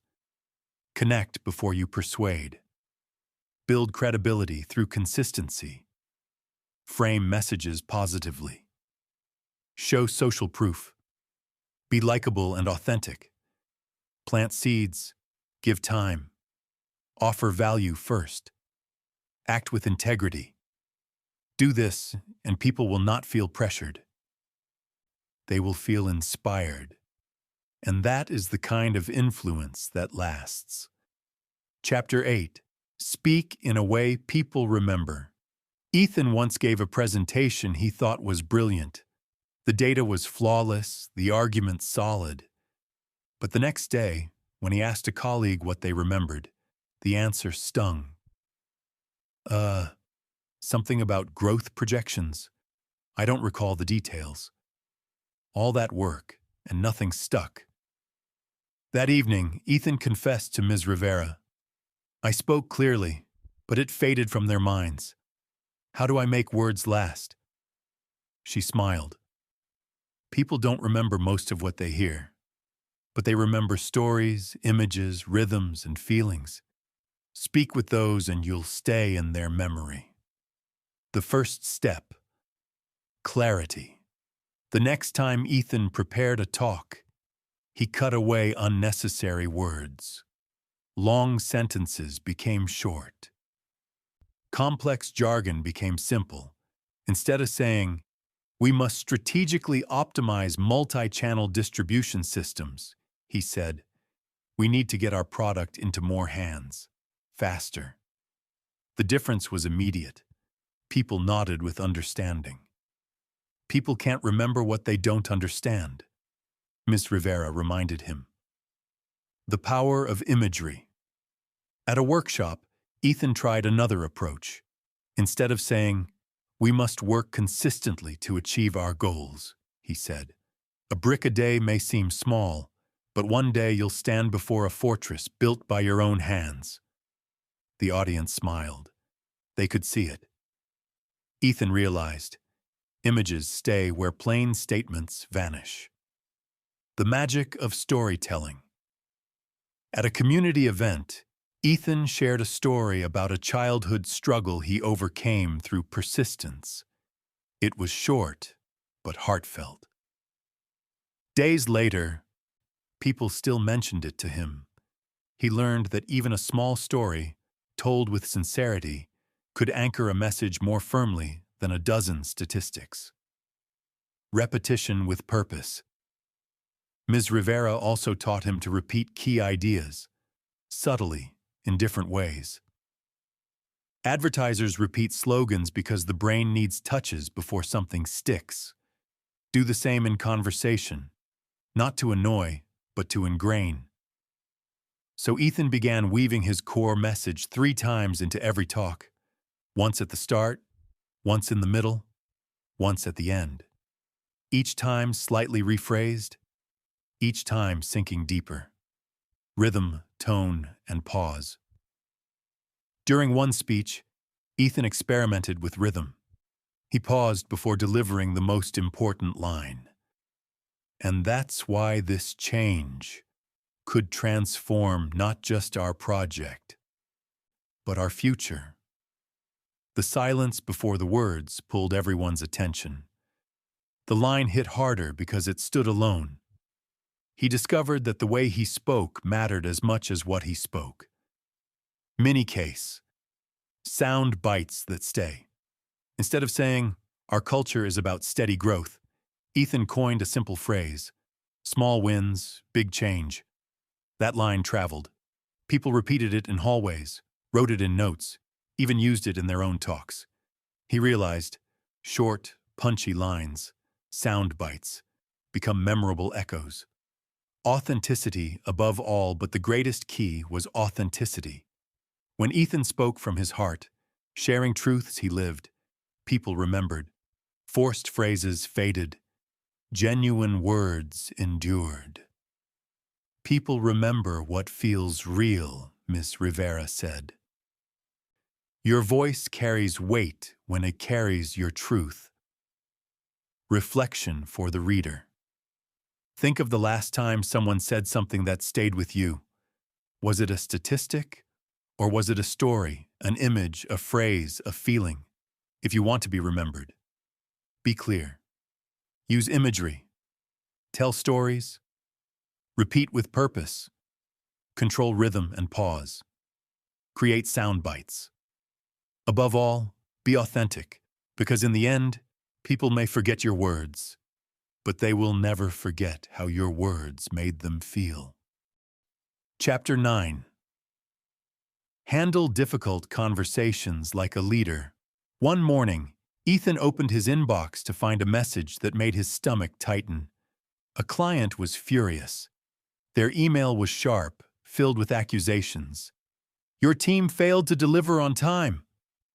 S1: Connect before you persuade. Build credibility through consistency. Frame messages positively. Show social proof. Be likable and authentic. Plant seeds. Give time. Offer value first. Act with integrity. Do this, and people will not feel pressured. They will feel inspired. And that is the kind of influence that lasts. Chapter 8. Speak in a way people remember. Ethan once gave a presentation he thought was brilliant. The data was flawless, the arguments solid. But the next day, when he asked a colleague what they remembered, the answer stung. Something about growth projections. I don't recall the details. All that work, and nothing stuck. That evening, Ethan confessed to Ms. Rivera. I spoke clearly, but it faded from their minds. How do I make words last? She smiled. People don't remember most of what they hear, but they remember stories, images, rhythms, and feelings. Speak with those and you'll stay in their memory. The first step. Clarity. The next time Ethan prepared a talk, he cut away unnecessary words. Long sentences became short. Complex jargon became simple. Instead of saying, "We must strategically optimize multi-channel distribution systems," he said, "We need to get our product into more hands, faster." The difference was immediate. People nodded with understanding. People can't remember what they don't understand, Miss Rivera reminded him. The power of imagery. At a workshop, Ethan tried another approach. Instead of saying, "We must work consistently to achieve our goals," he said. "A brick a day may seem small, but one day you'll stand before a fortress built by your own hands." The audience smiled. They could see it. Ethan realized, images stay where plain statements vanish. The magic of storytelling. At a community event, Ethan shared a story about a childhood struggle he overcame through persistence. It was short, but heartfelt. Days later, people still mentioned it to him. He learned that even a small story, told with sincerity, could anchor a message more firmly than a dozen statistics. Repetition with purpose. Ms. Rivera also taught him to repeat key ideas, subtly, in different ways. Advertisers repeat slogans because the brain needs touches before something sticks. Do the same in conversation, not to annoy, but to ingrain. So Ethan began weaving his core message 3 times into every talk, once at the start, once in the middle, once at the end. Each time slightly rephrased, each time sinking deeper. Rhythm, tone, and pause. During one speech, Ethan experimented with rhythm. He paused before delivering the most important line. And that's why this change could transform not just our project, but our future. The silence before the words pulled everyone's attention. The line hit harder because it stood alone. He discovered that the way he spoke mattered as much as what he spoke. Mini case. Sound bites that stay. Instead of saying, "Our culture is about steady growth," Ethan coined a simple phrase, "Small wins, big change." That line traveled. People repeated it in hallways, wrote it in notes, even used it in their own talks. He realized, short, punchy lines, sound bites, become memorable echoes. Authenticity above all, but the greatest key was authenticity. When Ethan spoke from his heart, sharing truths he lived, people remembered. Forced phrases faded. Genuine words endured. People remember what feels real, Miss Rivera said. Your voice carries weight when it carries your truth. Reflection for the reader. Think of the last time someone said something that stayed with you. Was it a statistic? Or was it a story, an image, a phrase, a feeling? If you want to be remembered, be clear. Use imagery. Tell stories. Repeat with purpose. Control rhythm and pause. Create sound bites. Above all, be authentic, because in the end, people may forget your words, but they will never forget how your words made them feel. Chapter 9. Handle difficult conversations like a leader. One morning, Ethan opened his inbox to find a message that made his stomach tighten. A client was furious. Their email was sharp, filled with accusations. "Your team failed to deliver on time.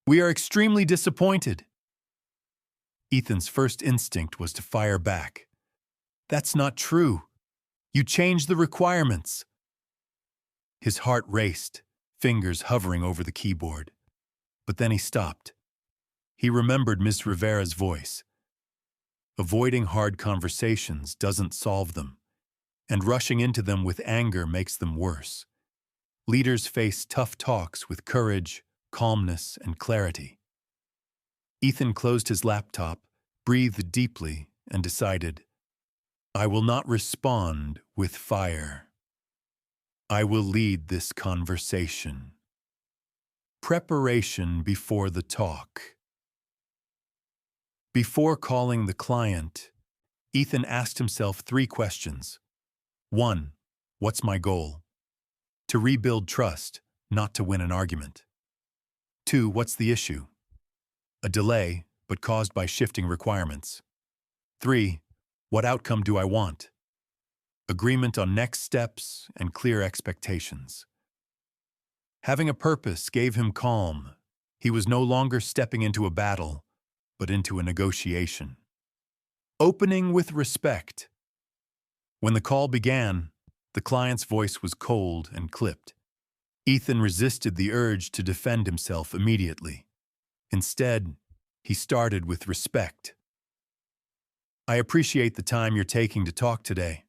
S1: We are extremely disappointed." Ethan's first instinct was to fire back. "That's not true. You changed the requirements." His heart raced, fingers hovering over the keyboard. But then he stopped. He remembered Ms. Rivera's voice. Avoiding hard conversations doesn't solve them, and rushing into them with anger makes them worse. Leaders face tough talks with courage, calmness, and clarity. Ethan closed his laptop, breathed deeply, and decided, "I will not respond with fire. I will lead this conversation." Preparation before the talk. Before calling the client, Ethan asked himself 3 questions. 1. What's my goal? To rebuild trust, not to win an argument. 2. What's the issue? A delay, but caused by shifting requirements. 3. What outcome do I want? Agreement on next steps and clear expectations. Having a purpose gave him calm. He was no longer stepping into a battle, but into a negotiation. Opening with respect. When the call began, the client's voice was cold and clipped. Ethan resisted the urge to defend himself immediately. Instead, he started with respect. "I appreciate the time you're taking to talk today.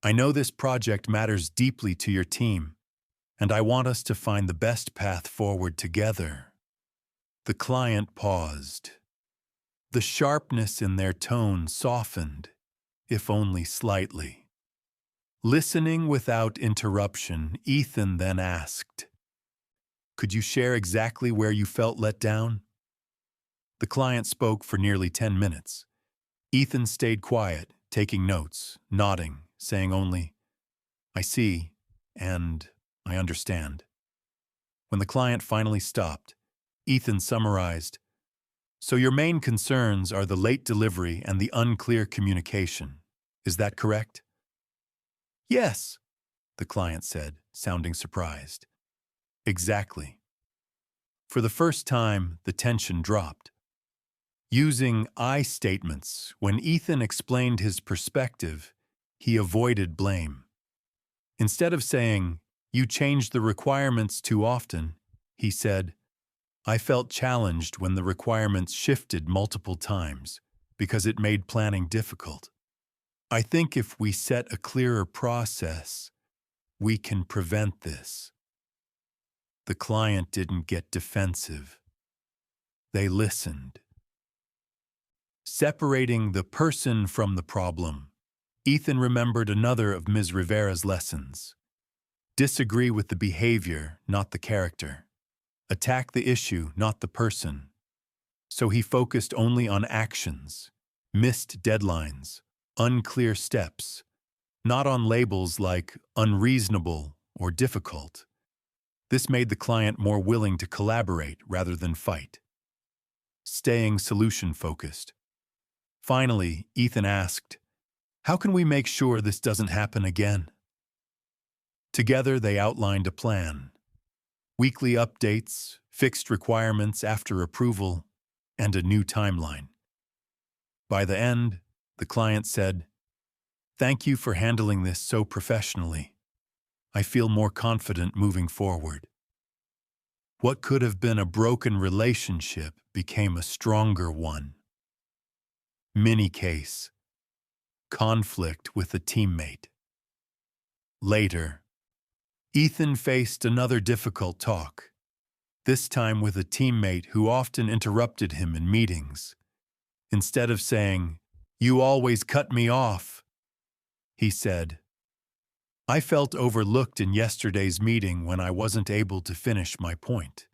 S1: I know this project matters deeply to your team, and I want us to find the best path forward together." The client paused. The sharpness in their tone softened, if only slightly. Listening without interruption, Ethan then asked, "Could you share exactly where you felt let down?" The client spoke for nearly 10 minutes. Ethan stayed quiet, taking notes, nodding, saying only, "I see, and I understand." When the client finally stopped, Ethan summarized, "So your main concerns are the late delivery and the unclear communication. Is that correct?" "Yes," the client said, sounding surprised. "Exactly." For the first time, the tension dropped. Using I statements, when Ethan explained his perspective, he avoided blame. Instead of saying, "You changed the requirements too often," he said, "I felt challenged when the requirements shifted multiple times because it made planning difficult. I think if we set a clearer process, we can prevent this." The client didn't get defensive. They listened. Separating the person from the problem, Ethan remembered another of Ms. Rivera's lessons. Disagree with the behavior, not the character. Attack the issue, not the person. So he focused only on actions, missed deadlines, unclear steps, not on labels like unreasonable or difficult. This made the client more willing to collaborate rather than fight. Staying solution-focused. Finally, Ethan asked, "How can we make sure this doesn't happen again?" Together, they outlined a plan. Weekly updates, fixed requirements after approval, and a new timeline. By the end, the client said, "Thank you for handling this so professionally. I feel more confident moving forward." What could have been a broken relationship became a stronger one. Mini case. Conflict with a teammate. Later, Ethan faced another difficult talk, this time with a teammate who often interrupted him in meetings. Instead of saying, "You always cut me off," he said, "I felt overlooked in yesterday's meeting when I wasn't able to finish my point.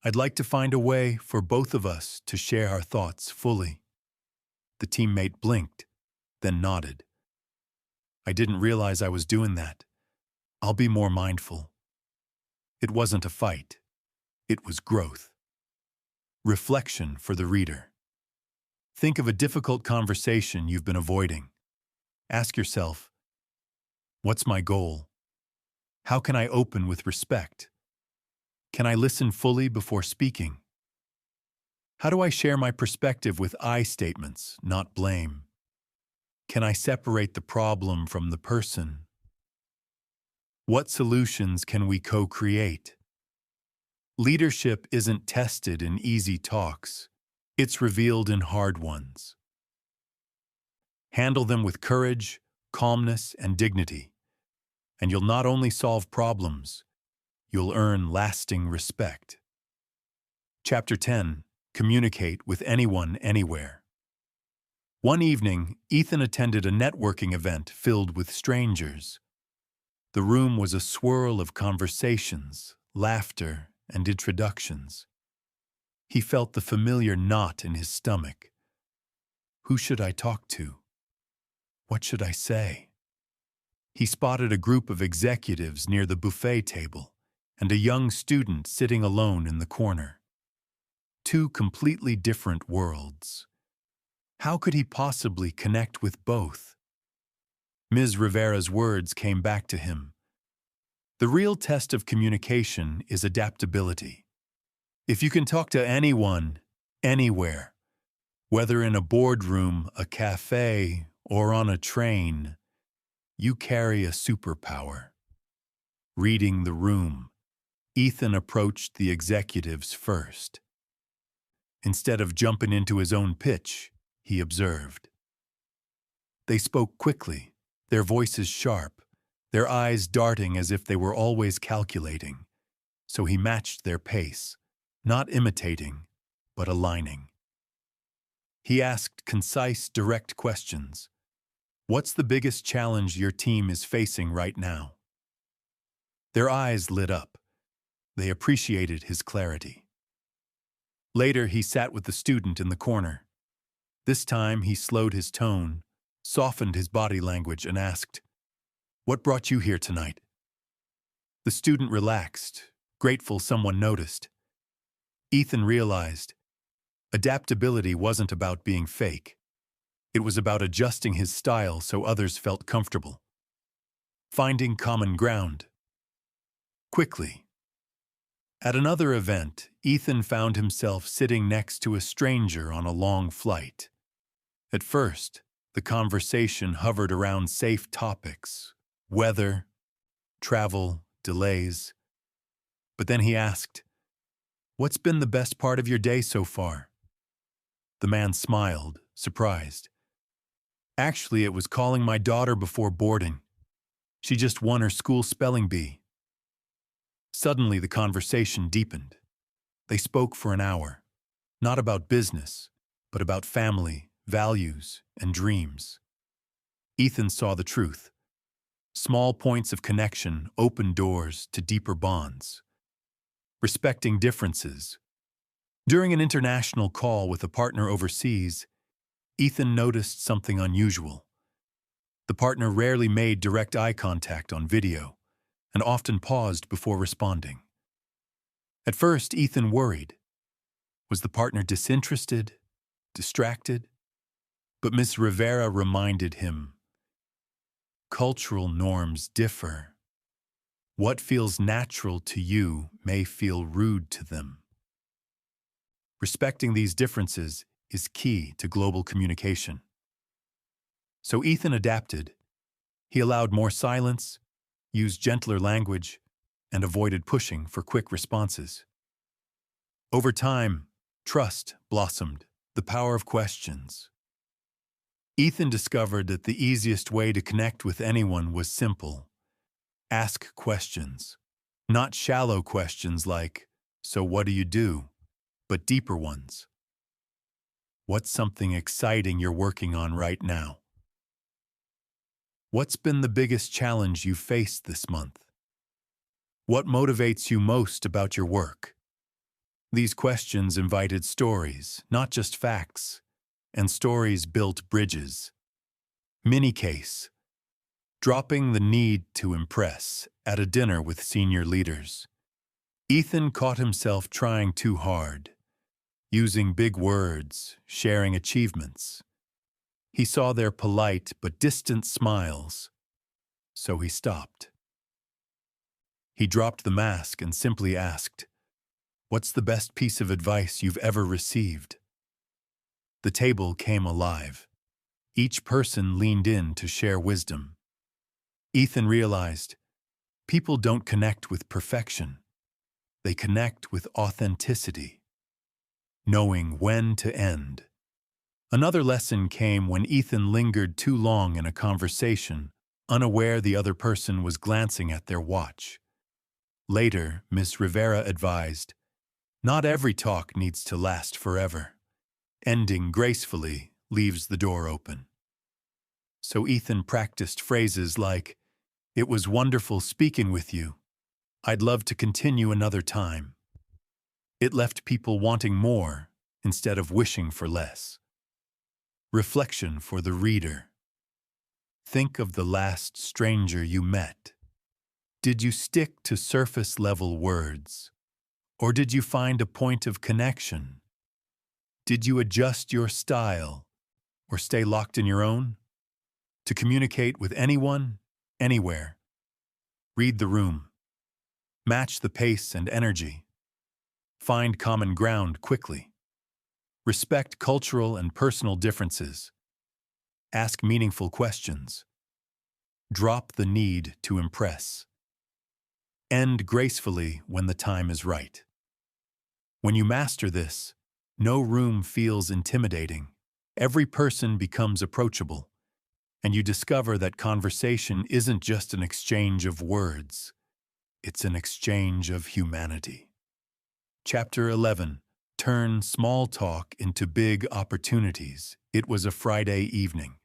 S1: I'd like to find a way for both of us to share our thoughts fully." The teammate blinked. then nodded. I didn't realize I was doing that. I'll be more mindful. It wasn't a fight. It was growth. Reflection for the reader. Think of a difficult conversation you've been avoiding. Ask yourself, what's my goal? How can I open with respect? Can I listen fully before speaking? How do I share my perspective with I statements, not blame? Can I separate the problem from the person? What solutions can we co-create? Leadership isn't tested in easy talks. It's revealed in hard ones. Handle them with courage, calmness, and dignity, and you'll not only solve problems, you'll earn lasting respect. Chapter 10. Communicate with anyone, anywhere. One evening, Ethan attended a networking event filled with strangers. The room was a swirl of conversations, laughter, and introductions. He felt the familiar knot in his stomach. Who should I talk to? What should I say? He spotted a group of executives near the buffet table and a young student sitting alone in the corner. Two completely different worlds. How could he possibly connect with both? Ms. Rivera's words came back to him. The real test of communication is adaptability. If you can talk to anyone, anywhere, whether in a boardroom, a cafe, or on a train, you carry a superpower. Reading the room, Ethan approached the executives first. Instead of jumping into his own pitch, he observed. They spoke quickly, their voices sharp, their eyes darting as if they were always calculating. So he matched their pace, not imitating, but aligning. He asked concise, direct questions. What's the biggest challenge your team is facing right now? Their eyes lit up. They appreciated his clarity. Later, he sat with the student in the corner. This time, he slowed his tone, softened his body language, and asked, "What brought you here tonight?" The student relaxed, grateful someone noticed. Ethan realized adaptability wasn't about being fake. It was about adjusting his style so others felt comfortable. Finding common ground. Quickly. At another event, Ethan found himself sitting next to a stranger on a long flight. At first, the conversation hovered around safe topics, weather, travel, delays. But then he asked, "What's been the best part of your day so far?" The man smiled, surprised. "Actually, it was calling my daughter before boarding. She just won her school spelling bee." Suddenly, the conversation deepened. They spoke for an hour, not about business, but about family, values, and dreams. Ethan saw the truth. Small points of connection open doors to deeper bonds. Respecting differences. During an international call with a partner overseas, Ethan noticed something unusual. The partner rarely made direct eye contact on video and often paused before responding. At first, Ethan worried. Was the partner disinterested, distracted? But Miss Rivera reminded him, cultural norms differ. What feels natural to you may feel rude to them. Respecting these differences is key to global communication. So Ethan adapted. He allowed more silence, used gentler language, and avoided pushing for quick responses. Over time, trust blossomed, the power of questions. Ethan discovered that the easiest way to connect with anyone was simple. Ask questions. Not shallow questions like, "So what do you do?" but deeper ones. What's something exciting you're working on right now? What's been the biggest challenge you faced this month? What motivates you most about your work? These questions invited stories, not just facts, and stories built bridges. Mini case. Dropping the need to impress at a dinner with senior leaders. Ethan caught himself trying too hard, using big words, sharing achievements. He saw their polite but distant smiles, so he stopped. He dropped the mask and simply asked, "What's the best piece of advice you've ever received?" The table came alive. Each person leaned in to share wisdom. Ethan realized, people don't connect with perfection. They connect with authenticity, knowing when to end. Another lesson came when Ethan lingered too long in a conversation, unaware the other person was glancing at their watch. Later, Miss Rivera advised, "Not every talk needs to last forever. Ending gracefully leaves the door open." So Ethan practiced phrases like, "It was wonderful speaking with you. I'd love to continue another time." It left people wanting more instead of wishing for less. Reflection for the reader. Think of the last stranger you met. Did you stick to surface-level words? Or did you find a point of connection? Did you adjust your style or stay locked in your own? To communicate with anyone, anywhere. Read the room. Match the pace and energy. Find common ground quickly. Respect cultural and personal differences. Ask meaningful questions. Drop the need to impress. End gracefully when the time is right. When you master this, no room feels intimidating. Every person becomes approachable, and you discover that conversation isn't just an exchange of words. It's an exchange of humanity. Chapter 11. Turn small talk into big opportunities. It was a Friday evening.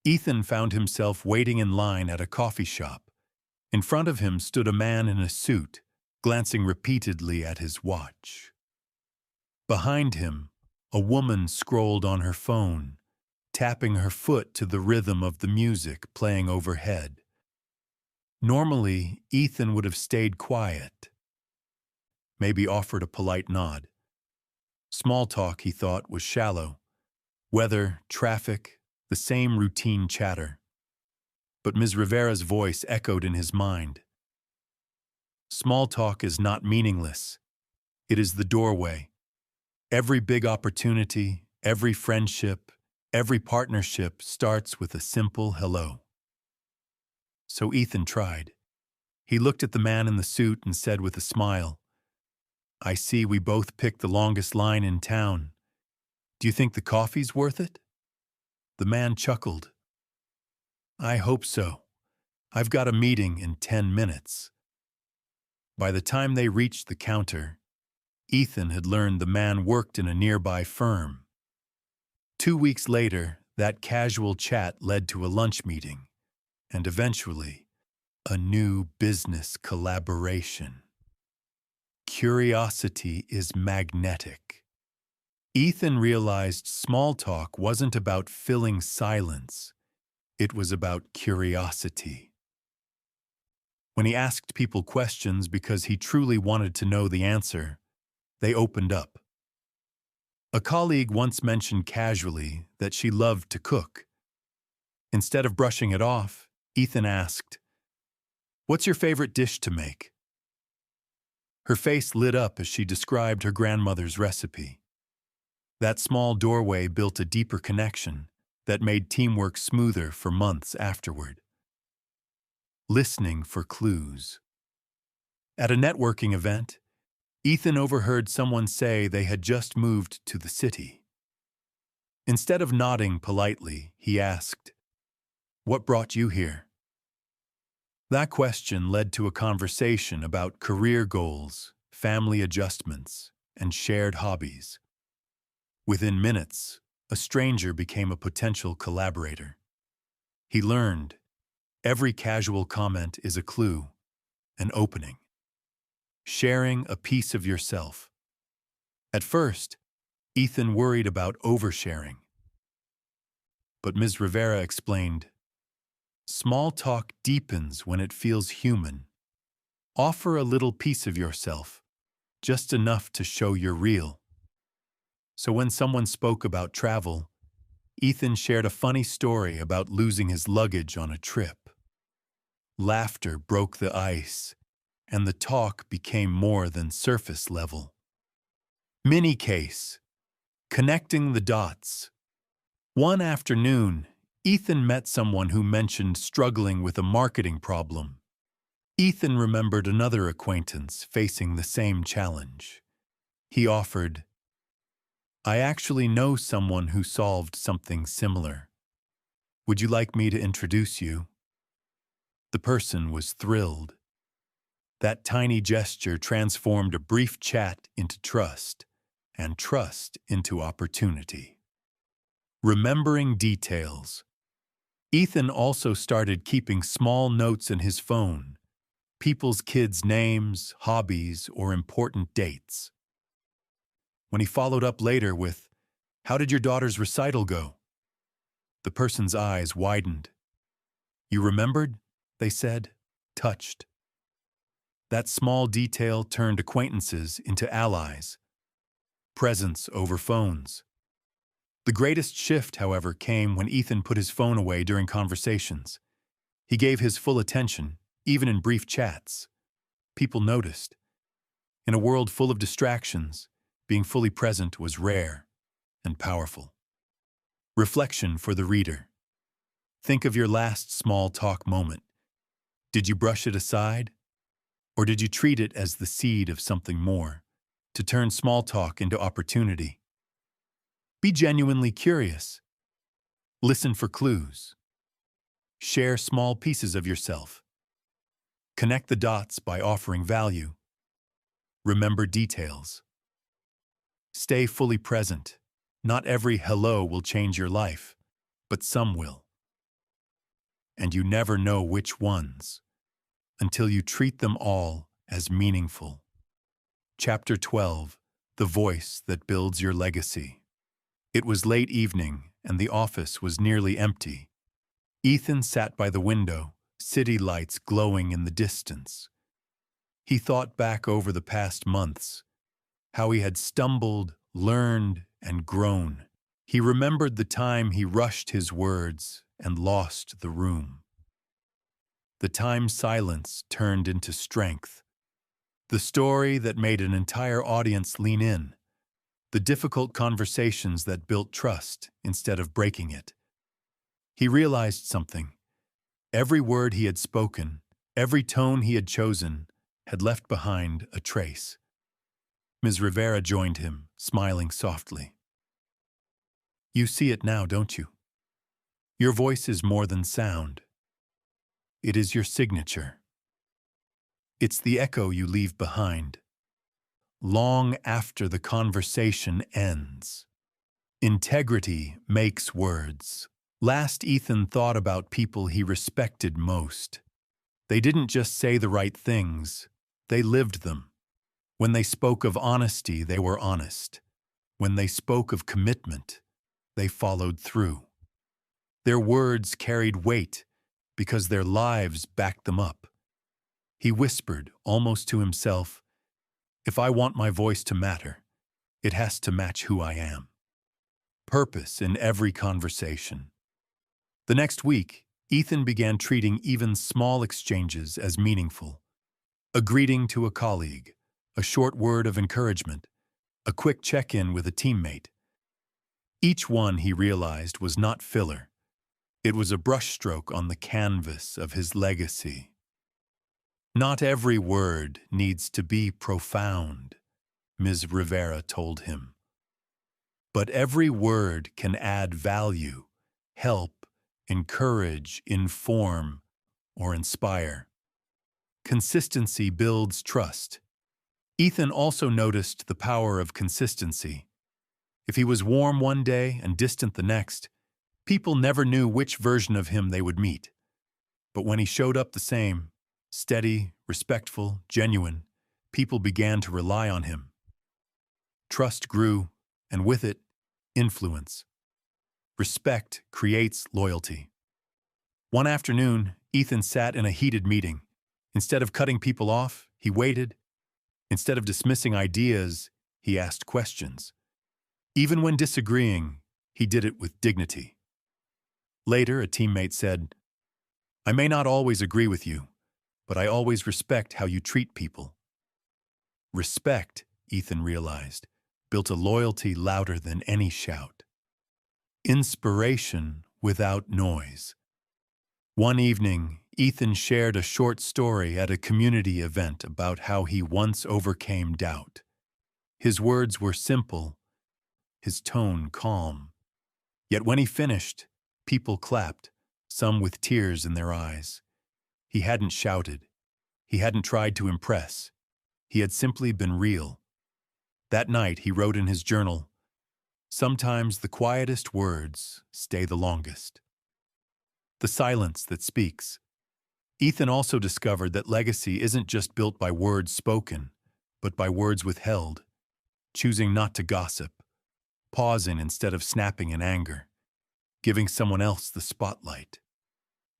S1: Ethan found himself waiting in line at a coffee shop. In front of him stood a man in a suit, glancing repeatedly at his watch. Behind him, a woman scrolled on her phone, tapping her foot to the rhythm of the music playing overhead. Normally, Ethan would have stayed quiet, maybe offered a polite nod. Small talk, he thought, was shallow. Weather, traffic, the same routine chatter. But Ms. Rivera's voice echoed in his mind. Small talk is not meaningless. It is the doorway. Every big opportunity, every friendship, every partnership starts with a simple hello. So Ethan tried. He looked at the man in the suit and said with a smile, "I see we both picked the longest line in town. Do you think the coffee's worth it?" The man chuckled. "I hope so. I've got a meeting in 10 minutes. By the time they reached the counter, Ethan had learned the man worked in a nearby firm. 2 weeks later, that casual chat led to a lunch meeting, and eventually, a new business collaboration. Curiosity is magnetic. Ethan realized small talk wasn't about filling silence. It was about curiosity. When he asked people questions because he truly wanted to know the answer, they opened up. A colleague once mentioned casually that she loved to cook. Instead of brushing it off, Ethan asked, "What's your favorite dish to make?" Her face lit up as she described her grandmother's recipe. That small doorway built a deeper connection that made teamwork smoother for months afterward. Listening for clues. At a networking event, Ethan overheard someone say they had just moved to the city. Instead of nodding politely, he asked, "What brought you here?" That question led to a conversation about career goals, family adjustments, and shared hobbies. Within minutes, a stranger became a potential collaborator. He learned every casual comment is a clue, an opening. Sharing a piece of yourself. At first, Ethan worried about oversharing. But Ms. Rivera explained, "Small talk deepens when it feels human. Offer a little piece of yourself, just enough to show you're real." So when someone spoke about travel, Ethan shared a funny story about losing his luggage on a trip. Laughter broke the ice, and the talk became more than surface level. Mini case, connecting the dots. One afternoon, Ethan met someone who mentioned struggling with a marketing problem. Ethan remembered another acquaintance facing the same challenge. He offered, "I actually know someone who solved something similar. Would you like me to introduce you?" The person was thrilled. That tiny gesture transformed a brief chat into trust, and trust into opportunity. Remembering details. Ethan also started keeping small notes in his phone, people's kids' names, hobbies, or important dates. When he followed up later with, "How did your daughter's recital go?" the person's eyes widened. "You remembered?" they said, touched. That small detail turned acquaintances into allies. Presence over phones. The greatest shift, however, came when Ethan put his phone away during conversations. He gave his full attention, even in brief chats. People noticed. In a world full of distractions, being fully present was rare and powerful. Reflection for the reader. Think of your last small talk moment. Did you brush it aside? Or did you treat it as the seed of something more, to turn small talk into opportunity? Be genuinely curious. Listen for clues. Share small pieces of yourself. Connect the dots by offering value. Remember details. Stay fully present. Not every hello will change your life, but some will. And you never know which ones until you treat them all as meaningful. Chapter 12, The Voice That Builds Your Legacy. It was late evening, and the office was nearly empty. Ethan sat by the window, city lights glowing in the distance. He thought back over the past months, how he had stumbled, learned, and grown. He remembered the time he rushed his words and lost the room. The time silence turned into strength. The story that made an entire audience lean in. The difficult conversations that built trust instead of breaking it. He realized something. Every word he had spoken, every tone he had chosen, had left behind a trace. Ms. Rivera joined him, smiling softly. "You see it now, don't you? Your voice is more than sound. It is your signature. It's the echo you leave behind, long after the conversation ends. Integrity makes words." Last, Ethan thought about people he respected most. They didn't just say the right things, they lived them. When they spoke of honesty, they were honest. When they spoke of commitment, they followed through. Their words carried weight because their lives backed them up. He whispered, almost to himself, "If I want my voice to matter, it has to match who I am." Purpose in every conversation. The next week, Ethan began treating even small exchanges as meaningful. A greeting to a colleague, a short word of encouragement, a quick check-in with a teammate. Each one, he realized, was not filler. It was a brushstroke on the canvas of his legacy. Not every word needs to be profound, Ms. Rivera told him. But every word can add value, help, encourage, inform, or inspire. Consistency builds trust. Ethan also noticed the power of consistency. If he was warm one day and distant the next, people never knew which version of him they would meet. But when he showed up the same, steady, respectful, genuine, people began to rely on him. Trust grew, and with it, influence. Respect creates loyalty. One afternoon, Ethan sat in a heated meeting. Instead of cutting people off, he waited. Instead of dismissing ideas, he asked questions. Even when disagreeing, he did it with dignity. Later, a teammate said, "I may not always agree with you, but I always respect how you treat people." Respect, Ethan realized, built a loyalty louder than any shout. Inspiration without noise. One evening, Ethan shared a short story at a community event about how he once overcame doubt. His words were simple, his tone calm. Yet when he finished, people clapped, some with tears in their eyes. He hadn't shouted. He hadn't tried to impress. He had simply been real. That night, he wrote in his journal, "Sometimes the quietest words stay the longest." The silence that speaks. Ethan also discovered that legacy isn't just built by words spoken, but by words withheld, choosing not to gossip, pausing instead of snapping in anger, giving someone else the spotlight.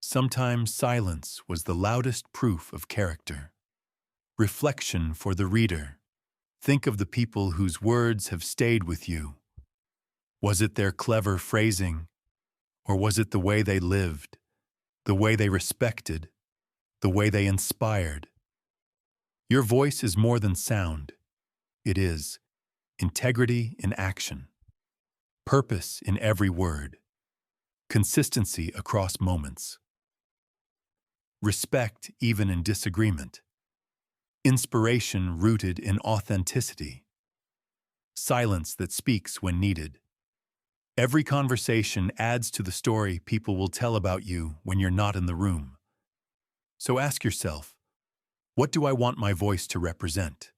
S1: Sometimes silence was the loudest proof of character. Reflection for the reader. Think of the people whose words have stayed with you. Was it their clever phrasing, or was it the way they lived, the way they respected, the way they inspired? Your voice is more than sound. It is integrity in action, purpose in every word, consistency across moments, respect even in disagreement, inspiration rooted in authenticity, silence that speaks when needed. Every conversation adds to the story people will tell about you when you're not in the room. So ask yourself, what do I want my voice to represent?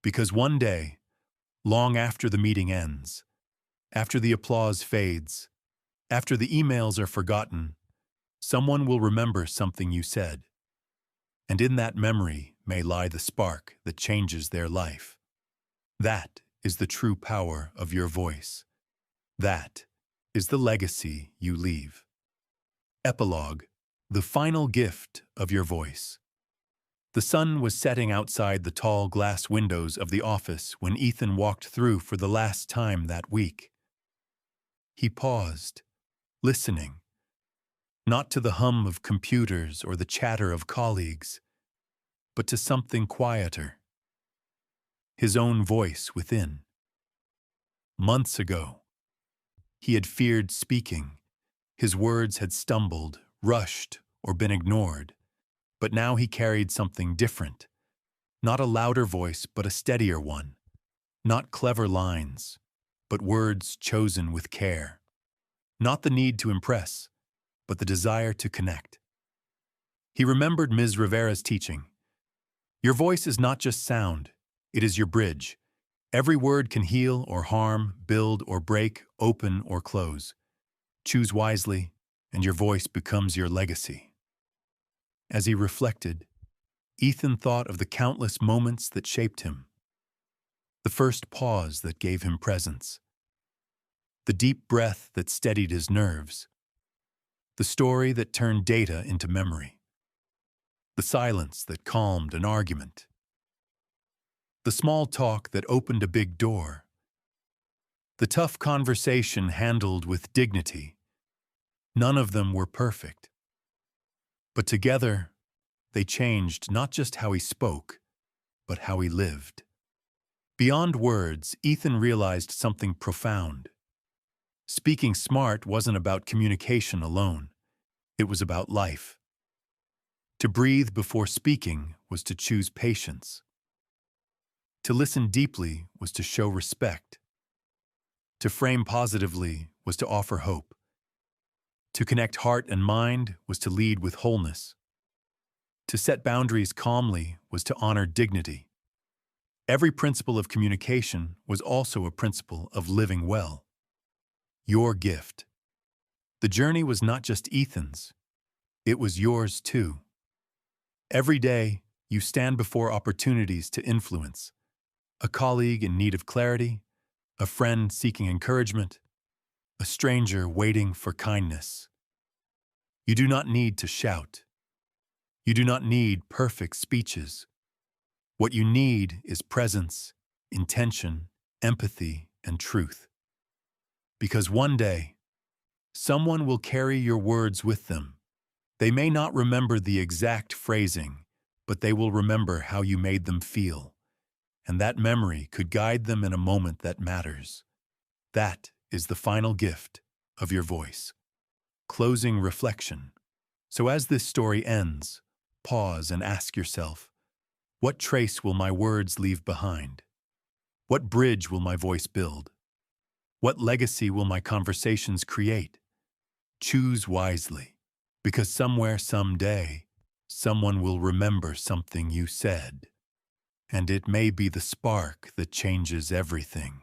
S1: Because one day, long after the meeting ends, after the applause fades, after the emails are forgotten, someone will remember something you said. And in that memory may lie the spark that changes their life. That is the true power of your voice. That is the legacy you leave. Epilogue, the final gift of your voice. The sun was setting outside the tall glass windows of the office when Ethan walked through for the last time that week. He paused, listening, not to the hum of computers or the chatter of colleagues, but to something quieter. His own voice within. Months ago, he had feared speaking. His words had stumbled, rushed, or been ignored. But now he carried something different. Not a louder voice, but a steadier one. Not clever lines, but words chosen with care. Not the need to impress, but the desire to connect. He remembered Ms. Rivera's teaching. Your voice is not just sound, it is your bridge. Every word can heal or harm, build or break, open or close. Choose wisely, and your voice becomes your legacy. As he reflected, Ethan thought of the countless moments that shaped him. The first pause that gave him presence. The deep breath that steadied his nerves. The story that turned data into memory. The silence that calmed an argument. The small talk that opened a big door. The tough conversation handled with dignity. None of them were perfect. But together, they changed not just how he spoke, but how he lived. Beyond words, Ethan realized something profound. Speaking smart wasn't about communication alone. It was about life. To breathe before speaking was to choose patience. To listen deeply was to show respect. To frame positively was to offer hope. To connect heart and mind was to lead with wholeness. To set boundaries calmly was to honor dignity. Every principle of communication was also a principle of living well. Your gift. The journey was not just Ethan's. It was yours too. Every day, you stand before opportunities to influence. A colleague in need of clarity, a friend seeking encouragement, a stranger waiting for kindness. You do not need to shout. You do not need perfect speeches. What you need is presence, intention, empathy, and truth. Because one day, someone will carry your words with them. They may not remember the exact phrasing, but they will remember how you made them feel. And that memory could guide them in a moment that matters. That is the final gift of your voice. Closing reflection. So as this story ends, pause and ask yourself, what trace will my words leave behind? What bridge will my voice build? What legacy will my conversations create? Choose wisely, because somewhere, someday, someone will remember something you said. And it may be the spark that changes everything.